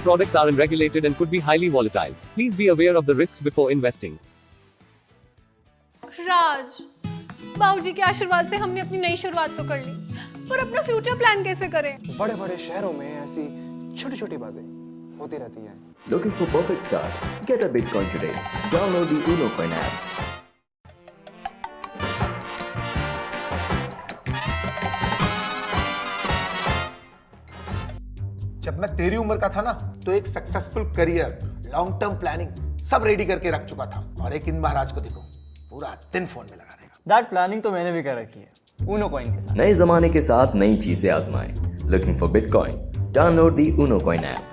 products are unregulated and could be highly volatile. Please be aware of the risks before investing. राज, बाबूजी के आशीर्वाद से हमने अपनी नई शुरुआत तो कर ली, पर अपना फ्यूचर प्लान कैसे करें? बड़े बड़े शहरों में ऐसी छोटी छोटी बातें होती रहती हैं। Looking for perfect start? Get a Bitcoin today. Download the Unocoin app. जब मैं तेरी उम्र का था ना, तो एक successful career, long term planning सब रेडी करके रख चुका था। और एक इन महाराज को देखो, पूरा दिन फोन में लगा रहेगा। दैट प्लानिंग तो मैंने भी कर रखी है, Unocoin के साथ। नए जमाने के साथ नई चीजें आजमाएं। Looking for Bitcoin? Download the Unocoin app.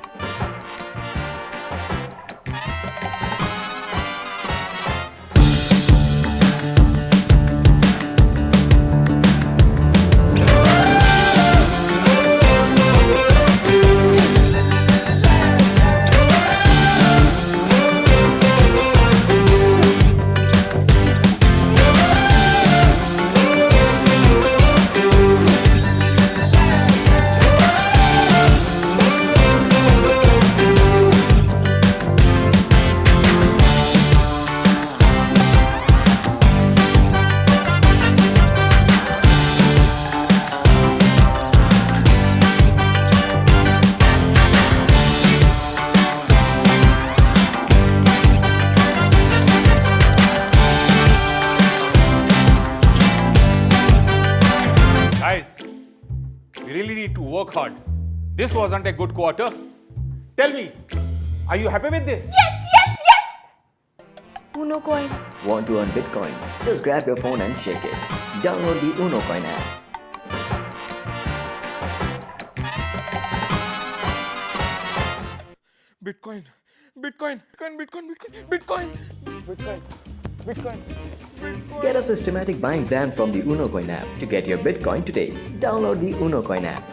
Guys, we really need to work hard. This wasn't a good quarter. Tell me, are you happy with this? Yes! Unocoin. Want to earn Bitcoin? Just grab your phone and shake it. Download the Unocoin app. Bitcoin. Get a systematic buying plan from the Unocoin app to get your Bitcoin today. Download the Unocoin app.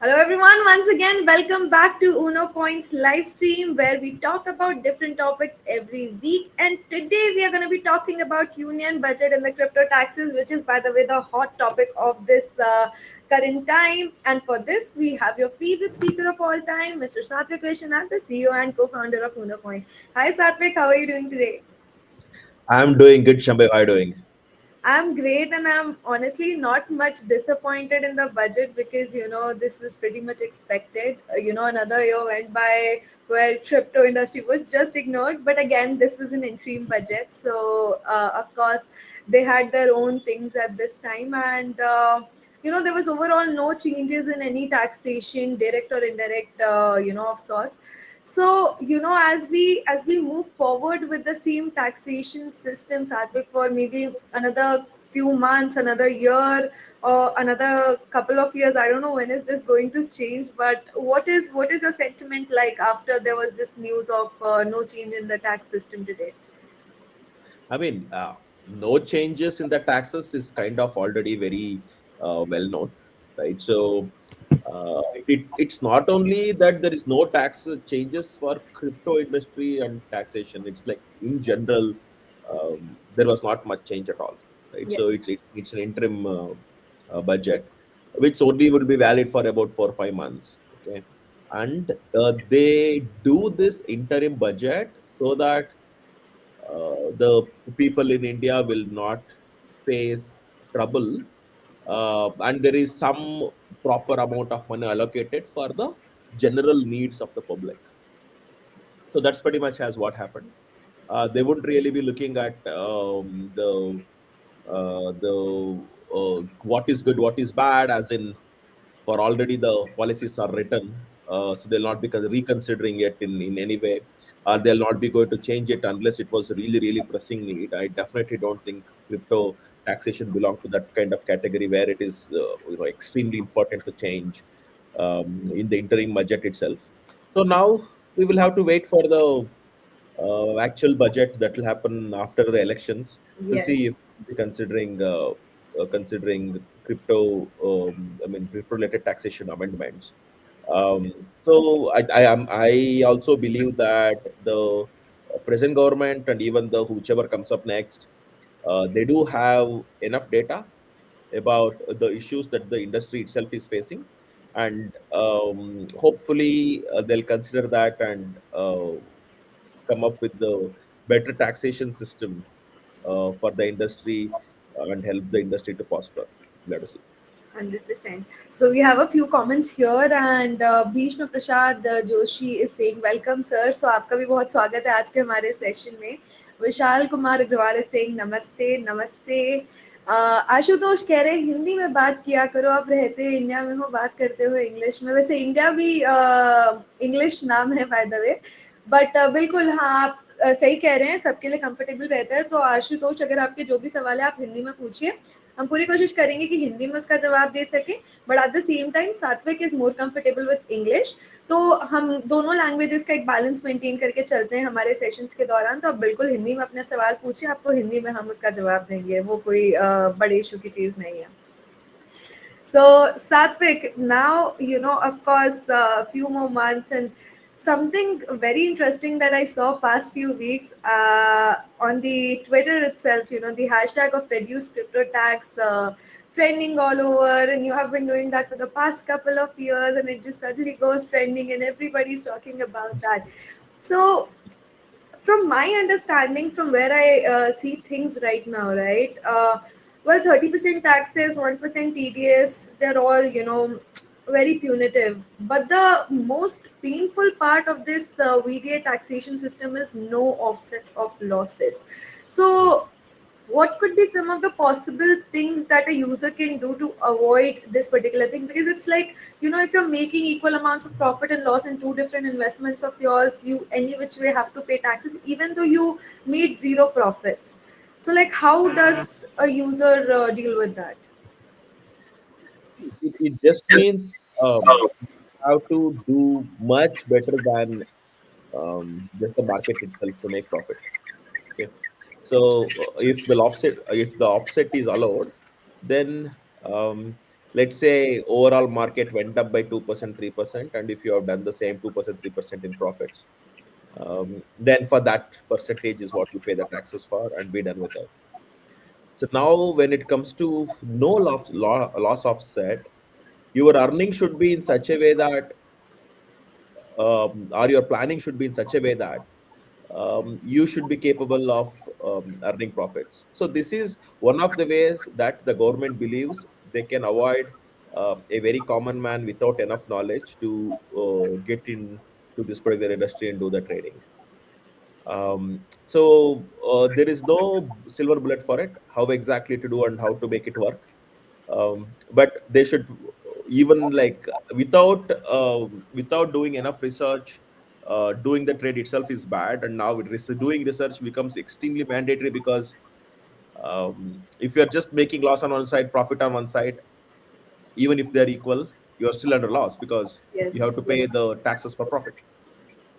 Hello everyone, once again welcome back to Unocoin's live stream where we talk about different topics every week, and today we are going to be talking about union budget and the crypto taxes, which is by the way the hot topic of this current time. And for this we have your favorite speaker of all time, Mr. Sathvik Vishwanath, the CEO and co-founder of Unocoin. Hi Sathvik, how are you doing today? I'm doing good, Shambhav. How are you doing? I'm great, and I'm honestly not much disappointed in the budget because this was pretty much expected. Another year went by where crypto industry was just ignored, but again, this was an interim budget, so of course they had their own things at this time, and there was overall no changes in any taxation, direct or indirect, of sorts. So, as we move forward with the same taxation system, Satvik, for maybe another few months, another year, or another couple of years, I don't know when is this going to change. But what is your sentiment like after there was this news of no change in the tax system today? I mean, no changes in the taxes is kind of already very well known, right? So It's not only that there is no tax changes for crypto industry and taxation. It's like in general, there was not much change at all, right? Yeah. So it's an interim budget, which only will be valid for about 4 or 5 months. Okay, and they do this interim budget so that the people in India will not face trouble, and there is some proper amount of money allocated for the general needs of the public. So that's pretty much has what happened. They wouldn't really be looking at the what is good, what is bad, as in for already the policies are written, so they'll not be reconsidering it in any way, or they'll not be going to change it unless it was really really pressing need. I definitely don't think crypto taxation belong to that kind of category where it is extremely important to change in the interim budget itself. So now we will have to wait for the actual budget that will happen after the elections to Yes. see if we're considering crypto, I mean, crypto-related taxation amendments. So I also believe that the present government and even the whichever comes up next, they do have enough data about the issues that the industry itself is facing, and hopefully they'll consider that and come up with the better taxation system for the industry and help the industry to prosper. Let us see. 100%. So we have a few comments here and Bhishma Prasad Joshi is saying welcome sir. So आपका भी बहुत स्वागत है आज के हमारे session में. Vishal Kumar Agarwal is saying नमस्ते नमस्ते. आशुतोष कह रहे हैं हिंदी में बात किया करो, आप रहते इंडिया में हो, बात करते हो इंग्लिश में. वैसे इंडिया भी इंग्लिश नाम है बाय द वे, बट बिल्कुल हाँ आप सही कह रहे हैं, सबके लिए कंफर्टेबल रहता है. तो आशुतोष अगर आपके जो भी सवाल है आप हिंदी में पूछिए, हम पूरी कोशिश करेंगे कि हिंदी में उसका जवाब दे सके, but at the same time Satvik is more comfortable with English, तो हम दोनों लैंग्वेजेस का एक बैलेंस मेंटेन करके चलते हैं हमारे सेशंस के दौरान. तो आप बिल्कुल हिंदी में अपना सवाल पूछिए, आपको हिंदी में हम उसका जवाब देंगे, वो कोई बड़े इशू की चीज़ नहीं है. So, Satvik, now, of course, a few more months and something very interesting that I saw past few weeks on the Twitter itself, the hashtag of reduce crypto tax trending all over, and you have been doing that for the past couple of years, and it just suddenly goes trending, and everybody's talking about that. So, from my understanding, from where I see things right now, right? Well, 30% taxes, 1% TDS, they're all, very punitive. But the most painful part of this VDA taxation system is no offset of losses. So, what could be some of the possible things that a user can do to avoid this particular thing? Because it's like, if you're making equal amounts of profit and loss in two different investments of yours, you any which way have to pay taxes even though you made zero profits. So like how does a user deal with that? It just means how to do much better than just the market itself to make profit. Okay, so if the offset is allowed, then let's say overall market went up by 2%, 3%, and if you have done the same 2%, 3% in profits, then for that percentage is what you pay the taxes for and be done with it. So now, when it comes to no loss offset, your earning should be in such a way that, or your planning should be in such a way that you should be capable of earning profits. So this is one of the ways that the government believes they can avoid a very common man without enough knowledge to get into this particular industry and do the trading. So there is no silver bullet for it, how exactly to do and how to make it work. But they should, even like without doing enough research, doing the trade itself is bad, and now doing research becomes extremely mandatory, because if you're just making loss on one side, profit on one side, even if they're equal, you're still under loss because you have Yes, to pay yes. the taxes for profit.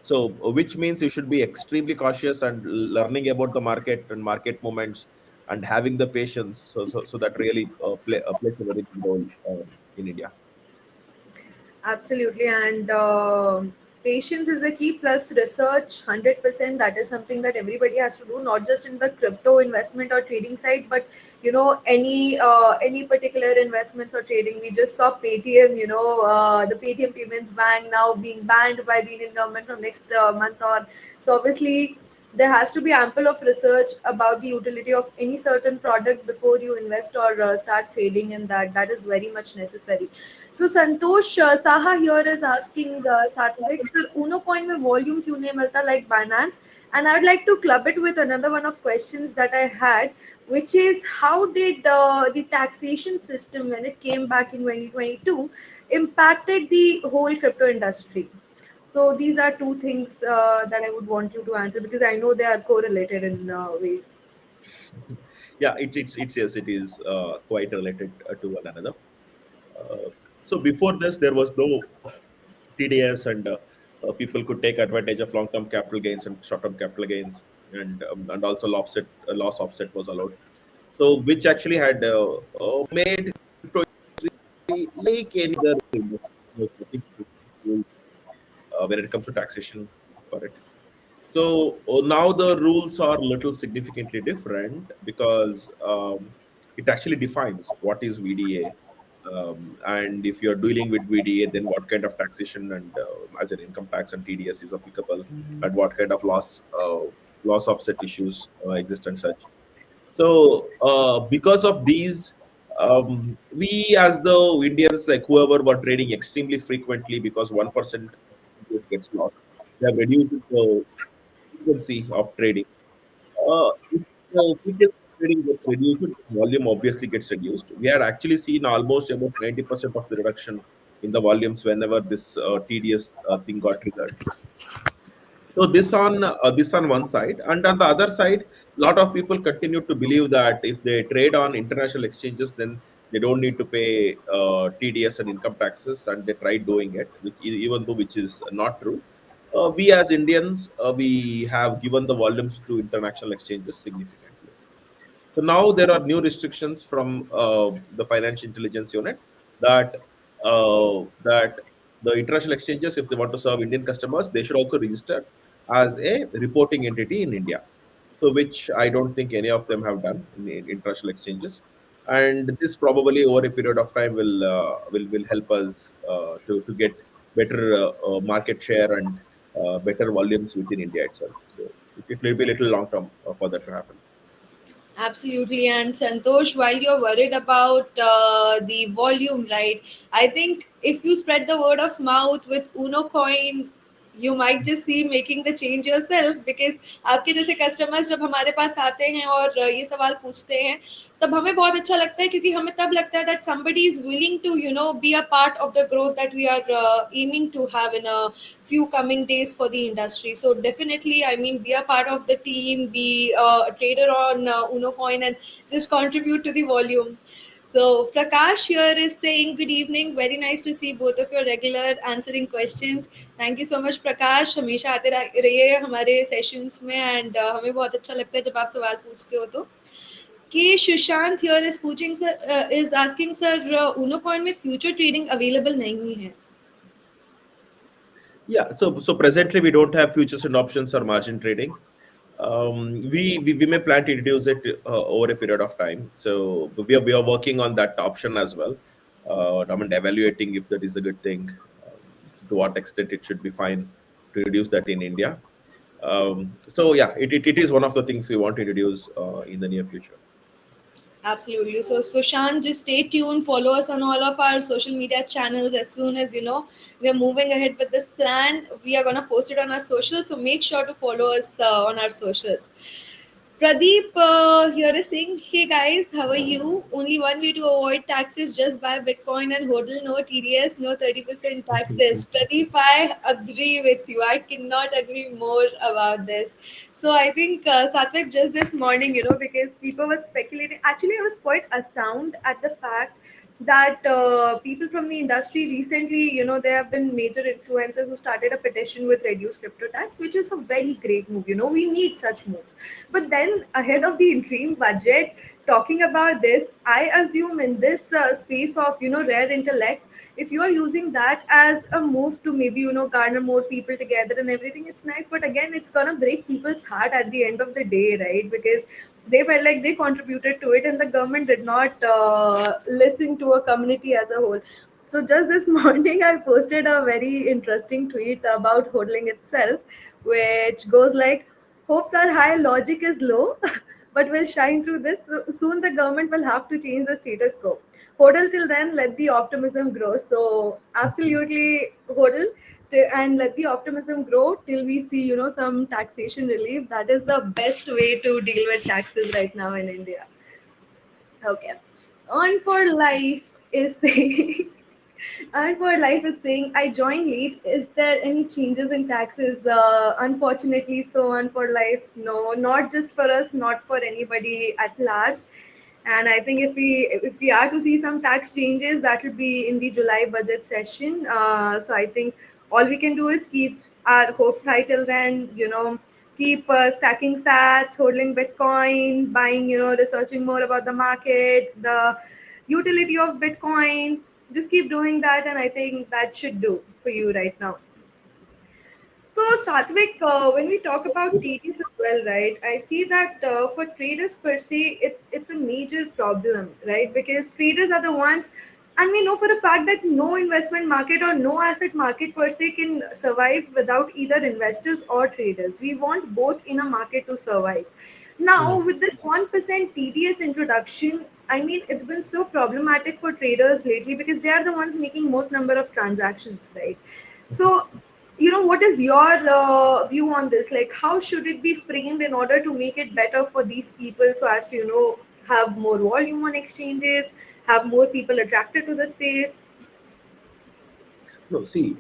So which means you should be extremely cautious and learning about the market and market movements and having the patience, so that really plays a very big role in India. Absolutely, and patience is the key. Plus research, 100%. That is something that everybody has to do, not just in the crypto investment or trading side, but any particular investments or trading. We just saw Paytm. The Paytm Payments Bank now being banned by the Indian government from next month on. So obviously, there has to be ample of research about the utility of any certain product before you invest or start trading in that. That is very much necessary. So Santosh Saha here is asking Satvik, sir, Unocoin में volume क्यों नहीं मिलता like Binance? And I would like to club it with another one of questions that I had, which is how did the taxation system when it came back in 2022 impacted the whole crypto industry? So these are two things that I would want you to answer because I know they are correlated in ways. Yeah, it's yes, it is quite related to one another. Uh, so before this, there was no TDS, and people could take advantage of long-term capital gains and short-term capital gains, and also loss offset was allowed. So which actually had made crypto industry like any other industry, when it comes to taxation for it. So now the rules are little significantly different because it actually defines what is VDA. And if you're dealing with VDA, then what kind of taxation and as an income tax and TDS is applicable, and what kind of loss offset issues exist and such. So because of these, we as the Indians, like whoever were trading extremely frequently, because 1% gets lost, they have reduced the frequency of trading. If the frequency of trading gets reduced, volume obviously gets reduced. We had actually seen almost about 90% of the reduction in the volumes whenever this TDS thing got triggered. So this on one side, and on the other side, a lot of people continue to believe that if they trade on international exchanges, then they don't need to pay TDS and income taxes, and they try doing it, even though which is not true. We as Indians, we have given the volumes to international exchanges significantly. So now there are new restrictions from the Financial Intelligence Unit that the international exchanges, if they want to serve Indian customers, they should also register as a reporting entity in India. So which I don't think any of them have done in international exchanges, and this probably over a period of time will help us to get better market share and better volumes within India itself. So it will be a little long term for that to happen. Absolutely. And Santosh, while you're worried about the volume, right? I think if you spread the word of mouth with Unocoin, you might just see making the change yourself because आपके जैसे customers जब हमारे पास आते हैं और ये सवाल पूछते हैं तब हमें बहुत अच्छा लगता है क्योंकि हमें तब लगता है that somebody is willing to be a part of the growth that we are aiming to have in a few coming days for the industry. So definitely, I mean, be a part of the team, be a trader on Unocoin, and just contribute to the volume. So Prakash here is saying good evening. Very nice to see both of your regular answering questions. Thank you so much, Prakash. हमेशा आते रहिए हमारे sessions में and हमें बहुत अच्छा लगता है जब आप सवाल पूछते हो तो. कि सुशांत here is पूछिंग sir is asking sir Unocoin में future trading available नहीं है. Yeah, so presently we don't have futures and options or margin trading. We may plan to introduce it over a period of time. So we are working on that option as well. I mean, evaluating if that is a good thing, to what extent it should be fine to introduce that in India. So yeah, it is one of the things we want to introduce in the near future. Absolutely. So, Sushant, just stay tuned. Follow us on all of our social media channels. As soon as we are moving ahead with this plan, we are gonna post it on our socials. So make sure to follow us on our socials. Pradeep here is saying, "Hey guys, how are you? Only one way to avoid taxes: just buy Bitcoin and hodl. No TDS, no 30% taxes." Pradeep, I agree with you. I cannot agree more about this. So I think Satvik just this morning, because people were speculating. Actually, I was quite astounded at the fact that people from the industry recently, there have been major influencers who started a petition with reduced crypto tax, which is a very great move. We need such moves. But then ahead of the interim budget, talking about this, I assume in this space of rare intellects, if you are using that as a move to maybe garner more people together and everything, it's nice. But again, it's gonna break people's heart at the end of the day, right? Because they felt like they contributed to it and the government did not listen to a community as a whole. So just this morning I posted a very interesting tweet about hodling itself, which goes like, hopes are high, logic is low, but will shine through this. Soon the government will have to change the status quo. Hodl till then, let the optimism grow. So absolutely hodl and let the optimism grow till we see some taxation relief. That is the best way to deal with taxes right now in India. Okay. On for life is saying and for life is saying, I joined late. Is there any changes in taxes? Unfortunately, so on for life. No, not just for us, not for anybody at large. And I think if we are to see some tax changes, that will be in the July budget session. So I think all we can do is keep our hopes high till then. Keep stacking sats, holding Bitcoin, buying. Researching more about the market, the utility of Bitcoin. Just keep doing that, and I think that should do for you right now. So, Satvik, when we talk about TTs as well, right? I see that for traders per se, it's a major problem, right? Because traders are the ones, and we know for a fact that no investment market or no asset market per se can survive without either investors or traders. We want both in a market to survive. Now, with this 1% TDS introduction, I mean, it's been so problematic for traders lately because they are the ones making most number of transactions, right? So, what is your view on this? Like, how should it be framed in order to make it better for these people so as to, have more volume on exchanges, have more people attracted to the space? No, see,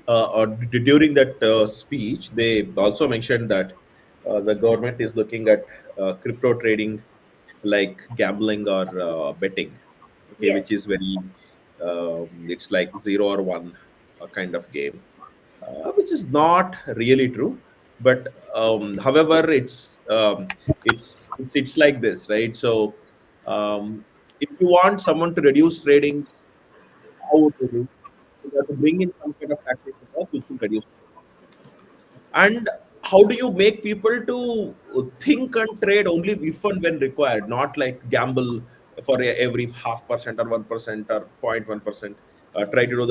during that speech, they also mentioned that the government is looking at crypto trading like gambling or betting, okay, Yes. which is very, it's like zero or one kind of game, which is not really true. But however, it's like this, right? So, if you want someone to reduce trading, how would they do? You have to bring in some kind of taxation laws which will reduce. And how do you make people to think and trade only if and when required, not like gamble for every half percent or 1% or 0.1%? Try to do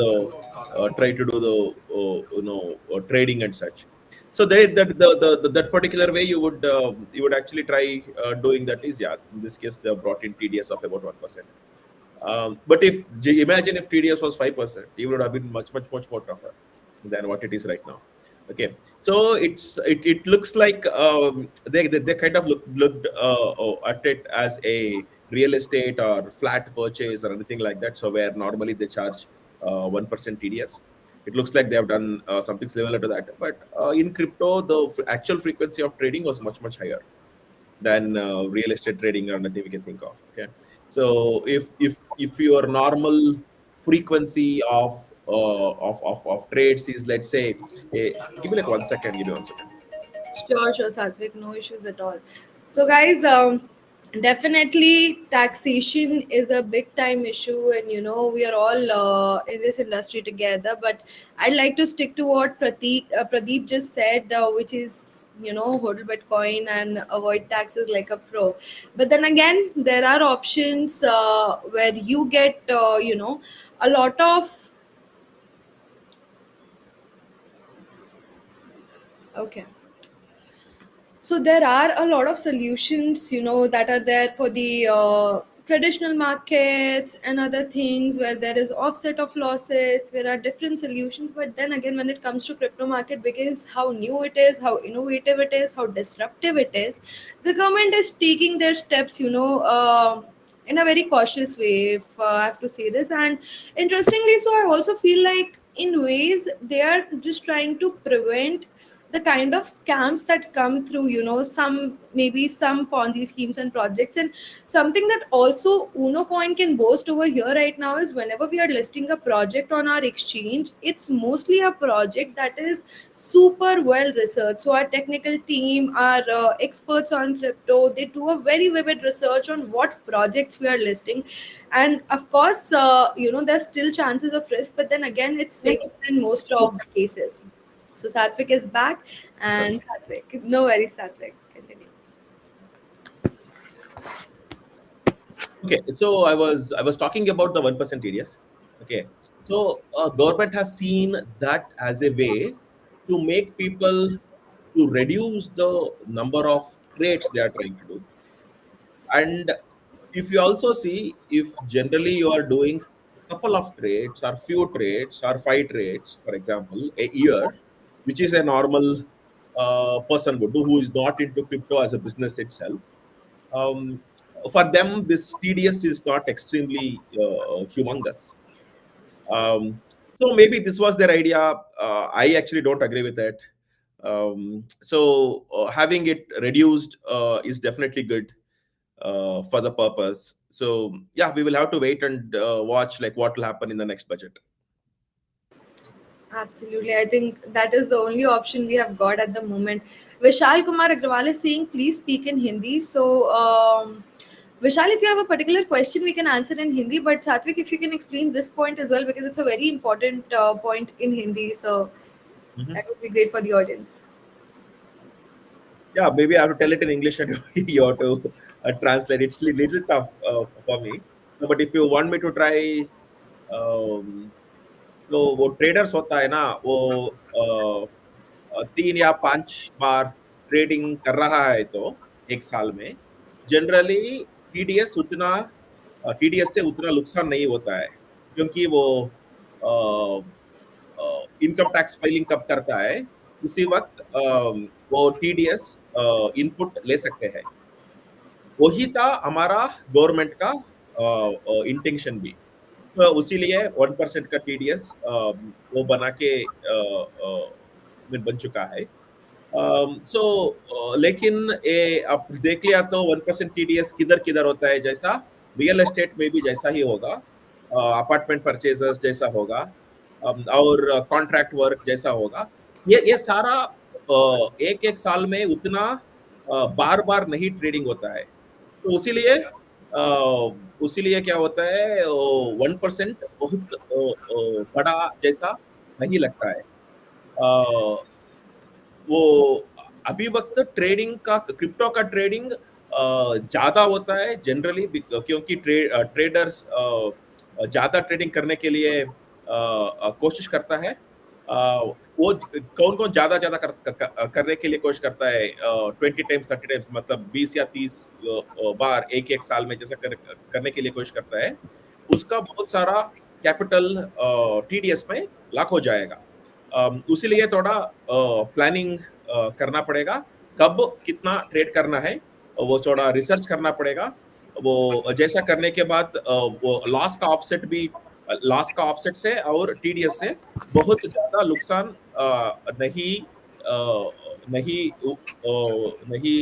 the trading and such. So that particular way you would actually try doing that is, yeah, in this case they have brought in TDS of about 1%. But if imagine if TDS was 5%, it would have been much more tougher than what it is right now. Okay, so it looks like they kind of looked at it as a real estate or flat purchase or anything like that. So where normally they charge 1% TDS, it looks like they have done something similar to that. But in crypto, the actual frequency of trading was much higher than real estate trading or nothing we can think of. Okay, so if your normal frequency of trades is, let's say, give me like 1 second, give me 1 second. Sure, sure, Satvik, no issues at all. So, guys, definitely taxation is a big time issue, and we are all in this industry together. But I'd like to stick to what Pradeep just said, which is hodl Bitcoin and avoid taxes like a pro. But then again, there are options where you get a lot of. Okay. So there are a lot of solutions that are there for the traditional markets and other things where there is offset of losses. There are different solutions, but then again, when it comes to crypto market, because how new it is, how innovative it is, how disruptive it is, the government is taking their steps in a very cautious way, if I have to say this. And interestingly, so I also feel like in ways they are just trying to prevent the kind of scams that come through, some, maybe some Ponzi schemes and projects. And something that also Unocoin can boast over here right now is whenever we are listing a project on our exchange, it's mostly a project that is super well researched. So our technical team, our experts on crypto, they do a very vivid research on what projects we are listing. And of course, there's still chances of risk, but then again, it's safe in most of the cases. So Satvik is back, and Satvik, no worries, Satvik, continue. Okay, so I was talking about the 1% TDS. Okay, so government has seen that as a way to make people to reduce the number of trades they are trying to do. And if you also see, if generally you are doing couple of trades or few trades or five trades, for example, a year, which is a normal person would do who is not into crypto as a business itself, um, for them this TDS is not extremely humongous. So maybe this was their idea. I actually don't agree with it. So having it reduced is definitely good for the purpose. So yeah, we will have to wait and watch like what will happen in the next budget. Absolutely. I think that is the only option we have got at the moment. Vishal Kumar Agrawal is saying, please speak in Hindi. So, Vishal, if you have a particular question, we can answer in Hindi. But Satvik, if you can explain this point as well, because it's a very important point in Hindi. So, Mhm. that would be great for the audience. Yeah, maybe I have to tell it in English and you have to translate. It's a little tough for me. So, but if you want me to try, um, तो वो traders होता है ना वो 3 या 5 बार trading कर रहा है तो एक साल में जनरली टीडीएस उतना टीडीएस से उतना नुकसान नहीं होता है क्योंकि वो इनकम टैक्स फाइलिंग कब करता है उसी वक्त वो टीडीएस इनपुट ले सकते हैं वही था हमारा गवर्नमेंट का इंटेंशन भी तो उसीलिए 1% का टीडीएस वो बना के बन चुका है सो लेकिन ये आप देख लिया तो 1% टीडीएस किधर किधर होता है जैसा रियल एस्टेट में भी जैसा ही होगा अपार्टमेंट परचेजर्स जैसा होगा और कॉन्ट्रैक्ट वर्क जैसा होगा ये सारा एक एक साल में उतना बार बार नहीं ट्रेडिंग होता है तो उसीलिए क्या होता है 1% बहुत बड़ा जैसा नहीं लगता है वो अभी वक्त ट्रेडिंग का क्रिप्टो का ट्रेडिंग ज्यादा होता है जनरली क्योंकि ट्रेडर्स ज्यादा ट्रेडिंग करने के लिए कोशिश करता है वो कौन कौन ज्यादा ज्यादा करने के लिए कोशिश करता है 20 टाइम्स 30 टाइम्स मतलब 20 या 30 बार एक एक साल में जैसा करने के लिए कोशिश करता है उसका बहुत सारा कैपिटल टीडीएस में लॉक हो जाएगा उसीलिए थोड़ा प्लानिंग करना पड़ेगा कब कितना ट्रेड करना है वो थोड़ा रिसर्च करना पड़ेगा वो जैसा करने के बाद वो लॉस का ऑफसेट से और टीडीएस से बहुत ज्यादा नुकसान नहीं नहीं नहीं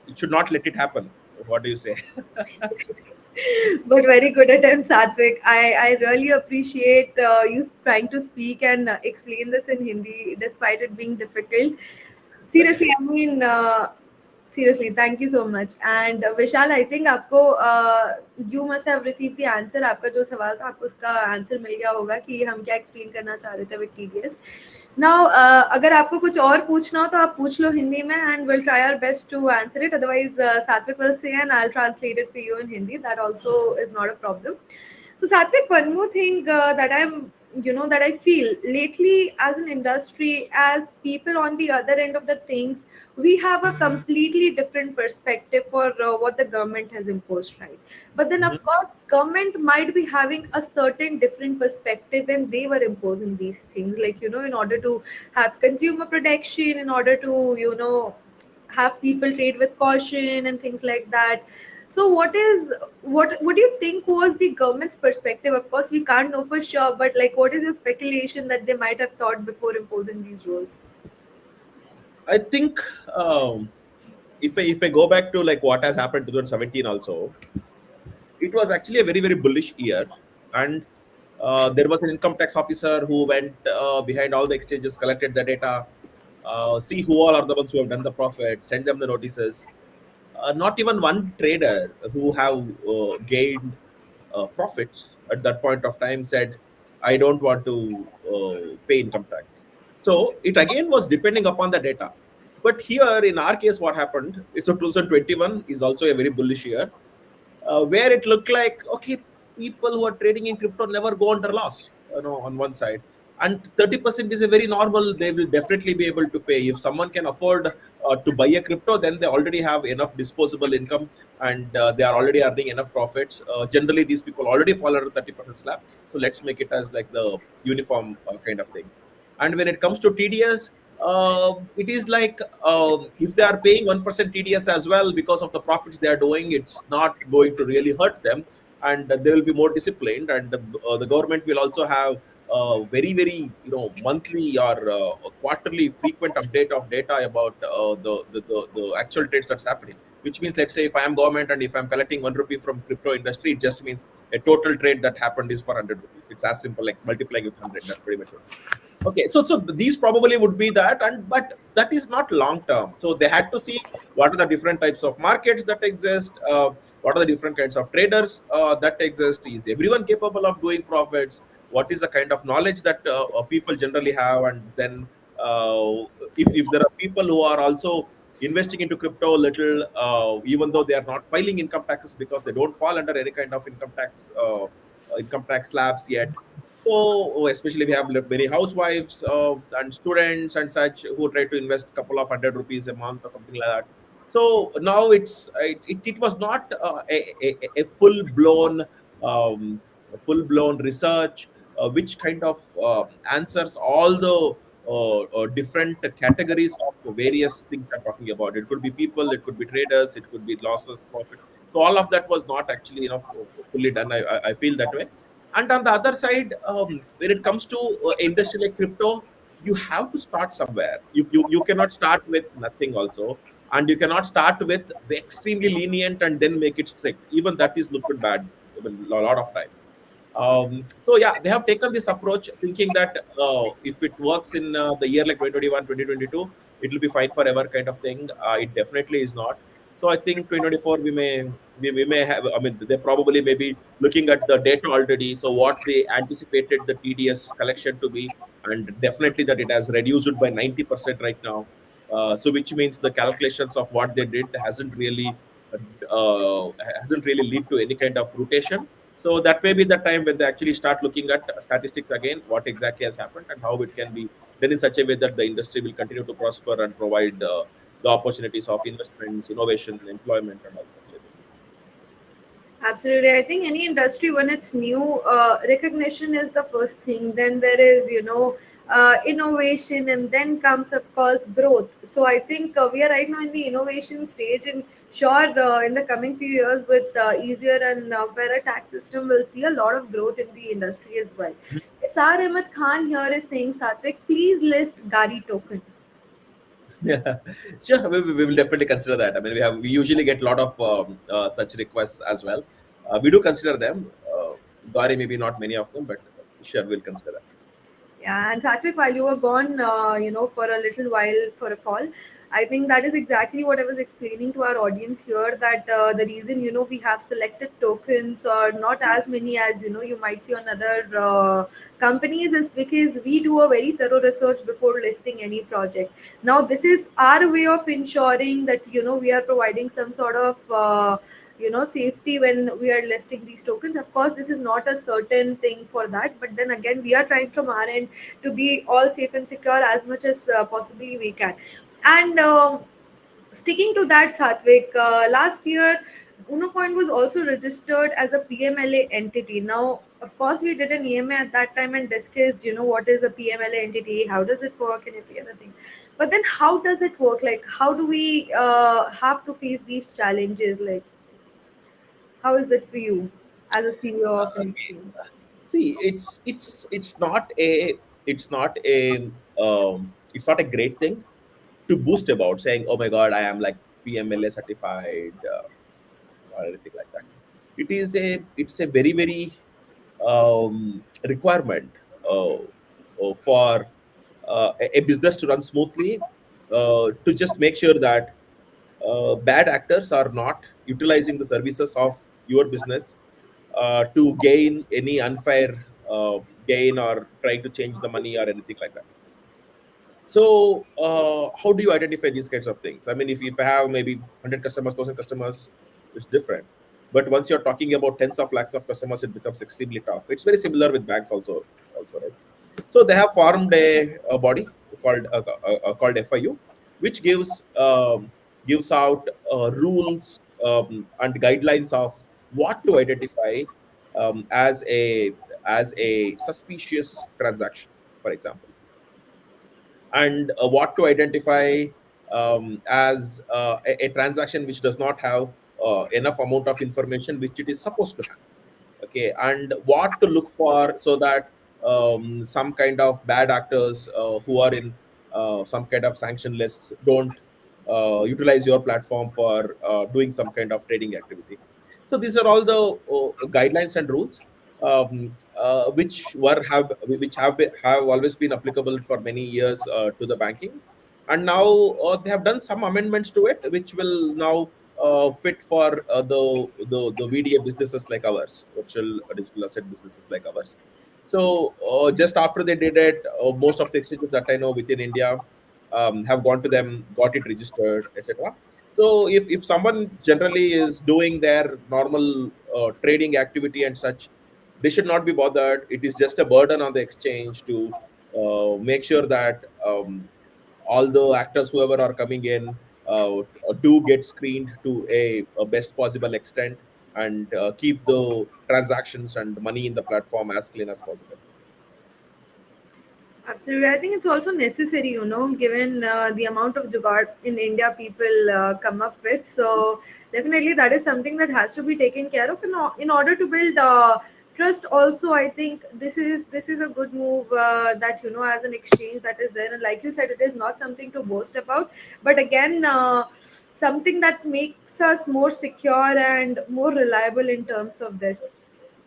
it should not let it happen. What do you say? But very good attempt, Satvik. I really appreciate you trying to speak and explain this in Hindi despite it being difficult. Seriously, I mean, seriously, thank you so much. And Vishal, I think आपको you must have received the answer. आपका जो सवाल था आपको उसका answer मिल गया होगा कि हम क्या एक्सप्लेन करना चाह रहे थे विद टीडीएस. Now, अगर आपको कुछ और पूछना हो तो आप पूछ लो हिंदी में and we'll try our best to answer it. Otherwise, Satvik will say and I'll translate it for you in Hindi. That also is not a problem. So Satvik, one more thing that I feel lately as an industry, as people on the other end of the things, we have a completely different perspective for what the government has imposed, right? But then, of course, government might be having a certain different perspective when they were imposing these things, like, in order to have consumer protection, in order to, have people trade with caution and things like that. So what do you think was the government's perspective? Of course, we can't know for sure, but like, what is your speculation that they might have thought before imposing these rules? I think if I go back to like what has happened 2017 also, it was actually a very very bullish year, and there was an income tax officer who went behind all the exchanges, collected the data, see who all are the ones who have done the profit, send them the notices. Not even one trader who have gained profits at that point of time said, I don't want to pay income tax. So it again was depending upon the data. But here in our case, what happened? So 2021 is also a very bullish year, where it looked like, okay, people who are trading in crypto never go under loss, on one side, and 30% is a very normal. They will definitely be able to pay. If someone can afford to buy a crypto, then they already have enough disposable income, and they are already earning enough profits. Generally these people already fall under 30% slab, so let's make it as like the uniform kind of thing. And when it comes to TDS, it is like, if they are paying 1% TDS as well because of the profits they are doing, it's not going to really hurt them, and they will be more disciplined. And the government will also have very very monthly or quarterly frequent update of data about the actual trades that's happening. Which means, let's say if I am government and if I'm collecting 1 rupee from crypto industry, it just means a total trade that happened is for 100 rupees. It's as simple like multiplying with 100. That's pretty much it. Okay, so these probably would be that, and but that is not long term. So they had to see what are the different types of markets that exist, what are the different kinds of traders that exist. Is everyone capable of doing profits? What is the kind of knowledge that people generally have? And then if there are people who are also investing into crypto a little, even though they are not filing income taxes because they don't fall under any kind of income tax slabs yet. So especially we have many housewives and students and such who try to invest a couple of 100 rupees a month or something like that. So now it was not a full blown research which kind of answers all the different categories of various things I'm talking about. It could be people, it could be traders, it could be losses, profit. So all of that was not actually fully done. I feel that way. And on the other side, when it comes to industry like crypto, you have to start somewhere. You cannot start with nothing also, and you cannot start with extremely lenient and then make it strict. Even that is looked bad a lot of times. So yeah, they have taken this approach thinking that if it works in the year like 2021, 2022, it will be fine forever kind of thing. It definitely is not. So I think 2024 we may have. I mean, they probably may be looking at the data already. So what they anticipated the TDS collection to be, and definitely that it has reduced by 90% right now. So which means the calculations of what they did hasn't really lead to any kind of rotation. So that may be the time when they actually start looking at statistics again, what exactly has happened and how it can be done in such a way that the industry will continue to prosper and provide the opportunities of investments, innovation, employment, and all such a thing. Absolutely. I think any industry, when it's new, recognition is the first thing. Then there is, innovation, and then comes, of course, growth. So I think we are right now in the innovation stage, and sure, in the coming few years, with easier and fairer tax system, we'll see a lot of growth in the industry as well. Sar Ahmed Khan here is saying, Satvik, please list Gari token. Yeah, sure. We will definitely consider that. I mean, we usually get a lot of such requests as well. We do consider them. Gari, maybe not many of them, but sure, we'll consider that. Yeah, and Satvik, while you were gone, for a little while for a call, I think that is exactly what I was explaining to our audience here. That the reason we have selected tokens or not as many as you might see on other companies is because we do a very thorough research before listing any project. Now, this is our way of ensuring that we are providing some sort of safety when we are listing these tokens. Of course, this is not a certain thing for that, but then again, we are trying from our end to be all safe and secure as much as possibly we can. And sticking to that, Satvik, last year Unocoin was also registered as a PMLA entity. Now, of course, we did an EMA at that time and discussed, what is a PMLA entity, how does it work, and every other thing. But then, how does it work? Like, how do we have to face these challenges? Like, How is it for you as a CEO of an exchange? See, it's not a it's not a it's not a great thing to boast about, saying, "Oh my God, I am like PMLA certified," or anything like that. It's a very very requirement for a business to run smoothly, to just make sure that bad actors are not utilizing the services of your business to gain any unfair gain, or trying to change the money or anything like that. So, how do you identify these kinds of things? I mean, if I have maybe 100 customers, 1,000 customers, it's different. But once you're talking about tens of lakhs of customers, it becomes extremely tough. It's very similar with banks also, right? So they have formed a body called FIU, which gives out rules and guidelines of what to identify as a suspicious transaction, for example, and what to identify as a transaction which does not have enough amount of information which it is supposed to have. Okay, and what to look for, so that some kind of bad actors who are in some kind of sanction lists don't utilize your platform for doing some kind of trading activity. So these are all the guidelines and rules which have always been applicable for many years to the banking, and now they have done some amendments to it, which will now fit for the VDA businesses like ours, virtual digital asset businesses like ours. So just after they did it, most of the exchanges that I know within India have gone to them, got it registered, etc. So if someone generally is doing their normal trading activity and such, they should not be bothered. It is just a burden on the exchange to make sure that all the actors whoever are coming in do get screened to a best possible extent, and keep the transactions and money in the platform as clean as possible. Absolutely. I think it's also necessary, given the amount of jugaad in India people come up with. So definitely that is something that has to be taken care of in order to build trust. Also, I think this is a good move that, as an exchange that is there. And like you said, it is not something to boast about, but again, something that makes us more secure and more reliable in terms of this.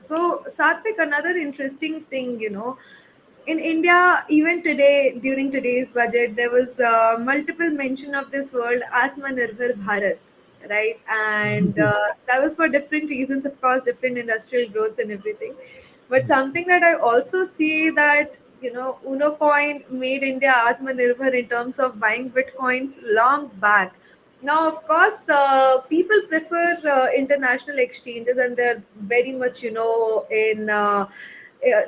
So, Satvik, another interesting thing, in India, even today, during today's budget, there was multiple mention of this word Atmanirbhar Bharat, right? And that was for different reasons, of course, different industrial growths and everything. But something that I also see that, Unocoin made India Atmanirbhar in terms of buying bitcoins long back. Now, of course, people prefer international exchanges, and they're very much,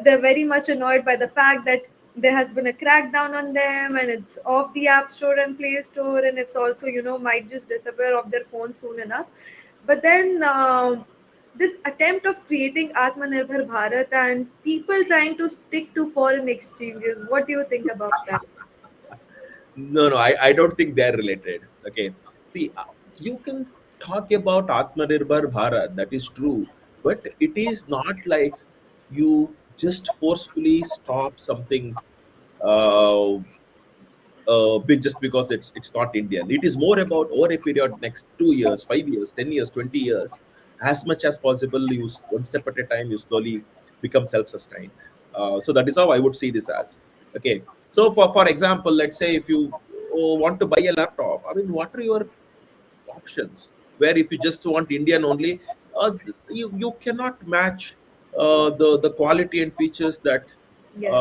they're very much annoyed by the fact that there has been a crackdown on them, and it's off the App Store and Play Store, and it's also, might just disappear off their phone soon enough. But then this attempt of creating Atmanirbhar Bharat and people trying to stick to foreign exchanges, what do you think about that? No, I don't think they're related. Okay. See, you can talk about Atmanirbhar Bharat, that is true, but it is not like you just forcefully stop something uh, just because it's not Indian. It is more about over a period next 2 years, 5 years, 10 years, 20 years, as much as possible. You one step at a time, you slowly become self-sustained. So that is how I would see this as. Okay. So for example, let's say if you want to buy a laptop, I mean, what are your options? Where if you just want Indian only, you cannot match the quality and features that Yes.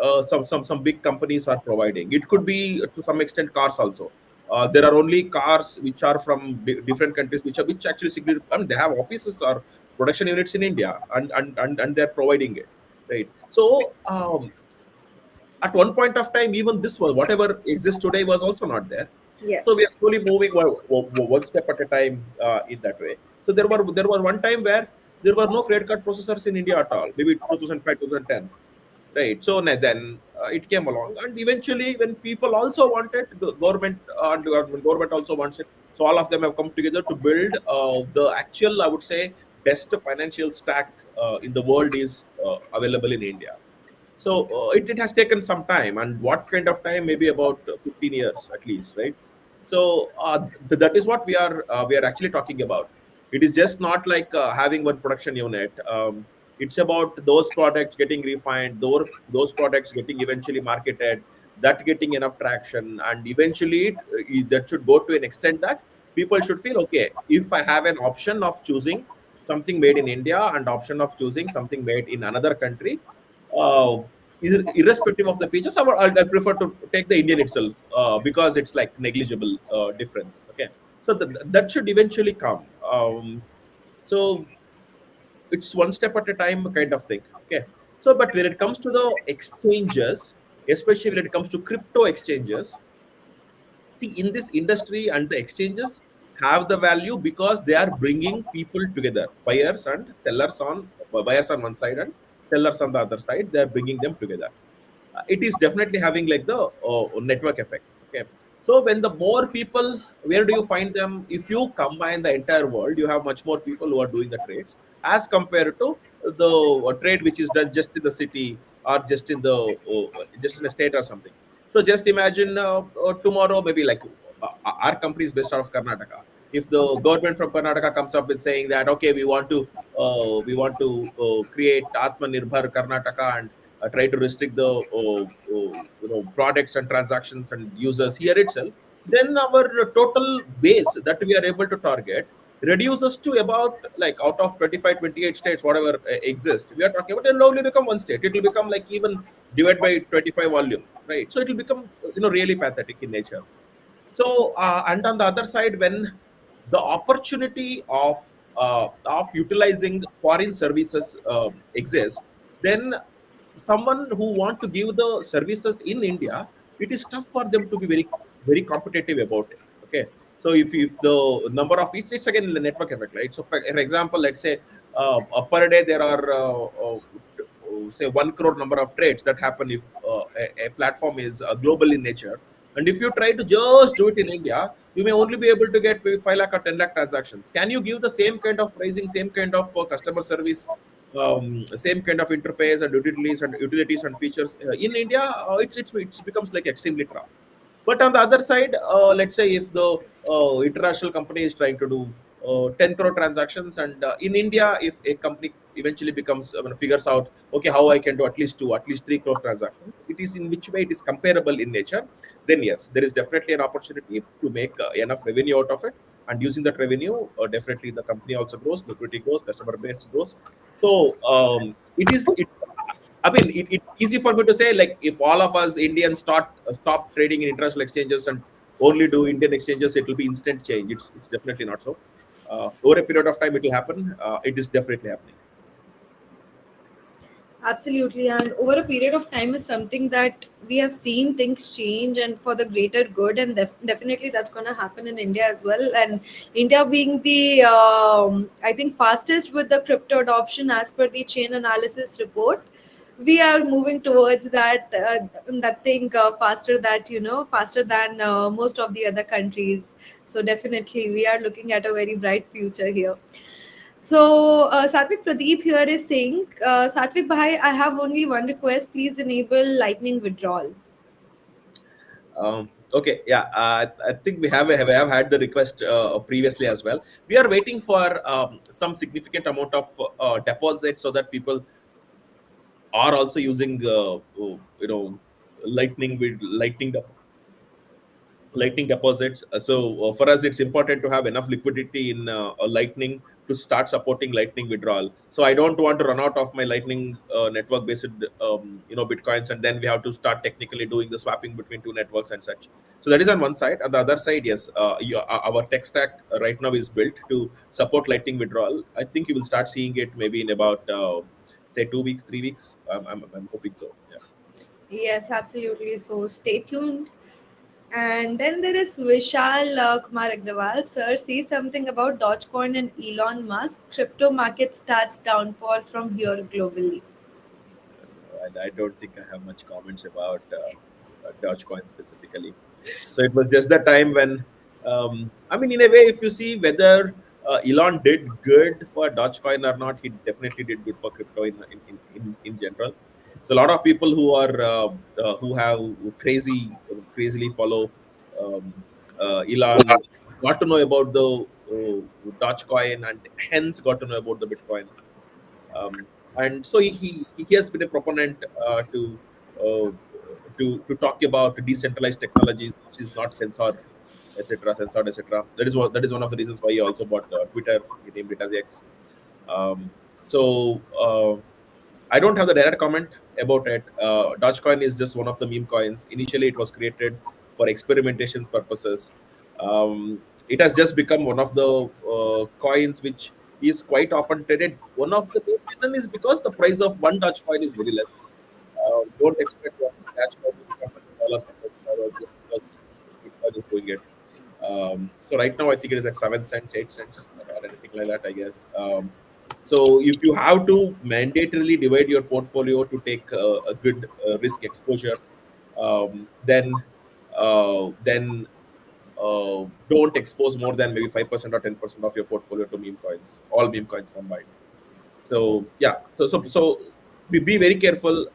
uh, some big companies are providing. It could be to some extent cars also. There are only cars which are from different countries, which actually I mean, they have offices or production units in India, and they're providing it, right? So at one point of time, even this was whatever exists today was also not there. So Yes. we are slowly moving one step at a time in that way. So there was one time where there were no credit card processors in India at all, maybe 2005, 2010, right? So then it came along, and eventually when people also wanted, the government when government also wants it, so all of them have come together to build the actual, I would say, best financial stack in the world is available in India. So it has taken some time, and what kind of time? Maybe about 15 years at least, right? So that is what we are actually talking about. It is just not like having one production unit. It's about those products getting refined, those products getting eventually marketed, that getting enough traction, and eventually that should go to an extent that people should feel okay. If I have an option of choosing something made in India and option of choosing something made in another country, uh, irrespective of the features, I'll prefer to take the Indian itself because it's like negligible difference. Okay, so that should eventually come. So it's one step at a time kind of thing. Okay, so but when it comes to the exchanges, especially when it comes to crypto exchanges, see, in this industry and the exchanges have the value because they are bringing people together, buyers on one side and sellers on the other side. They are bringing them together. It is definitely having like the network effect. Okay, so when the more people, where do you find them? If you combine the entire world, you have much more people who are doing the trades as compared to the trade which is done just in the city, or just in a state or something. So just imagine tomorrow, maybe like our company is based out of Karnataka. If the government from Karnataka comes up with saying that, okay, we want to create Atmanirbhar Karnataka and try to restrict the products and transactions and users here itself, then our total base that we are able to target reduces to about, like, out of 25, 28 states whatever exist, we are talking about, it will only become one state. It will become like even divided by 25 volume, right? So it will become really pathetic in nature. So and on the other side, when the opportunity of utilizing foreign services exists, then someone who want to give the services in India, it is tough for them to be very, very competitive about it. Okay, so if the number of, it's again the network effect, right? So for example, let's say per day there are say 1 crore number of trades that happen if a platform is global in nature. And if you try to just do it in India, you may only be able to get maybe 5 lakh or 10 lakh transactions. Can you give the same kind of pricing, same kind of customer service, same kind of interface and utilities and features in India? It becomes like extremely tough. But on the other side, let's say if the international company is trying to do 10 crore transactions, and in India, if a company eventually becomes figures out, okay, how I can do at least 3 crore transactions, it is in which way it is comparable in nature. Then yes, there is definitely an opportunity to make enough revenue out of it, and using that revenue, definitely the company also grows, liquidity grows, customer base grows. So I mean, it's easy for me to say, like, if all of us Indians stop trading in international exchanges and only do Indian exchanges, it will be instant change. It's definitely not so. Over a period of time, it will happen. It is definitely happening. Absolutely, and over a period of time is something that we have seen things change and for the greater good, and definitely that's going to happen in India as well. And India being the, I think, fastest with the crypto adoption as per the chain analysis report, we are moving towards that thing faster, faster than most of the other countries. So definitely, we are looking at a very bright future here. So, Satvik Pradeep here is saying, Satvik Bhai, I have only one request. Please enable lightning withdrawal. Okay, yeah, I think we have had the request previously as well. We are waiting for some significant amount of deposit so that people are also using lightning with lightning deposits. So for us, it's important to have enough liquidity in lightning to start supporting lightning withdrawal. So I don't want to run out of my lightning network based bitcoins, and then we have to start technically doing the swapping between two networks and such. So that is on one side. On the other side, yes, our tech stack right now is built to support lightning withdrawal. I think you will start seeing it maybe in about say 2 weeks, 3 weeks. I'm hoping so. Yeah. Yes, absolutely. So, stay tuned. And then there is Vishal Kumar Agrawal. Sir, say something about Dogecoin and Elon Musk. Crypto market starts downfall from here globally. I don't think I have much comments about Dogecoin specifically. So it was just the time when, I mean, in a way, if you see whether Elon did good for Dogecoin or not, he definitely did good for crypto in general. So a lot of people who have crazily follow um, Elon got to know about the Dogecoin and hence got to know about the Bitcoin. Um, and so he has been a proponent uh, to talk about decentralized technologies, which is not censored, etc., censored, etc. That is one of the reasons why he also bought Twitter. He named it as X. Um, so I don't have the direct comment about it. Dogecoin is just one of the meme coins. Initially, it was created for experimentation purposes. It has just become one of the coins which is quite often traded. One of the main reason is because the price of one Dogecoin is very less. Don't expect one Dogecoin to become $100 or $100 just because Bitcoin is doing it. So right now, I think it is like 7 cents, 8 cents, or anything like that, I guess. So if you have to mandatorily divide your portfolio to take a good risk exposure, then don't expose more than maybe 5% or 10% of your portfolio to meme coins, all meme coins combined. So yeah, so be very careful.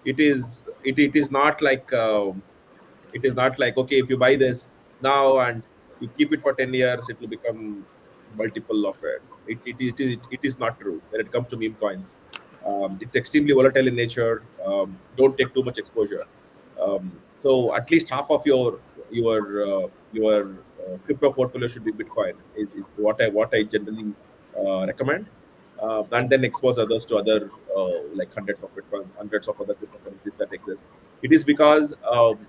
It is not like okay, if you buy this now and you keep it for 10 years, it will become multiple of it. It is not true when it comes to meme coins. It's extremely volatile in nature. Don't take too much exposure. So at least half of your crypto portfolio should be Bitcoin is what I generally recommend, and then expose others to other like hundreds of Bitcoin, hundreds of other cryptocurrencies that exist. It is because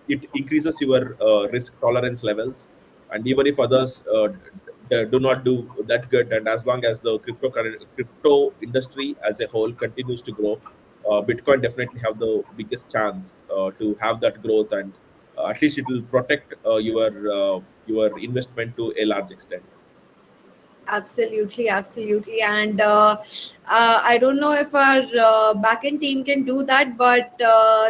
it increases your risk tolerance levels, and even if others do not do that good, and as long as the crypto industry as a whole continues to grow, Bitcoin definitely have the biggest chance to have that growth, and at least it will protect your investment to a large extent. Absolutely, absolutely. And I don't know if our backend team can do that, but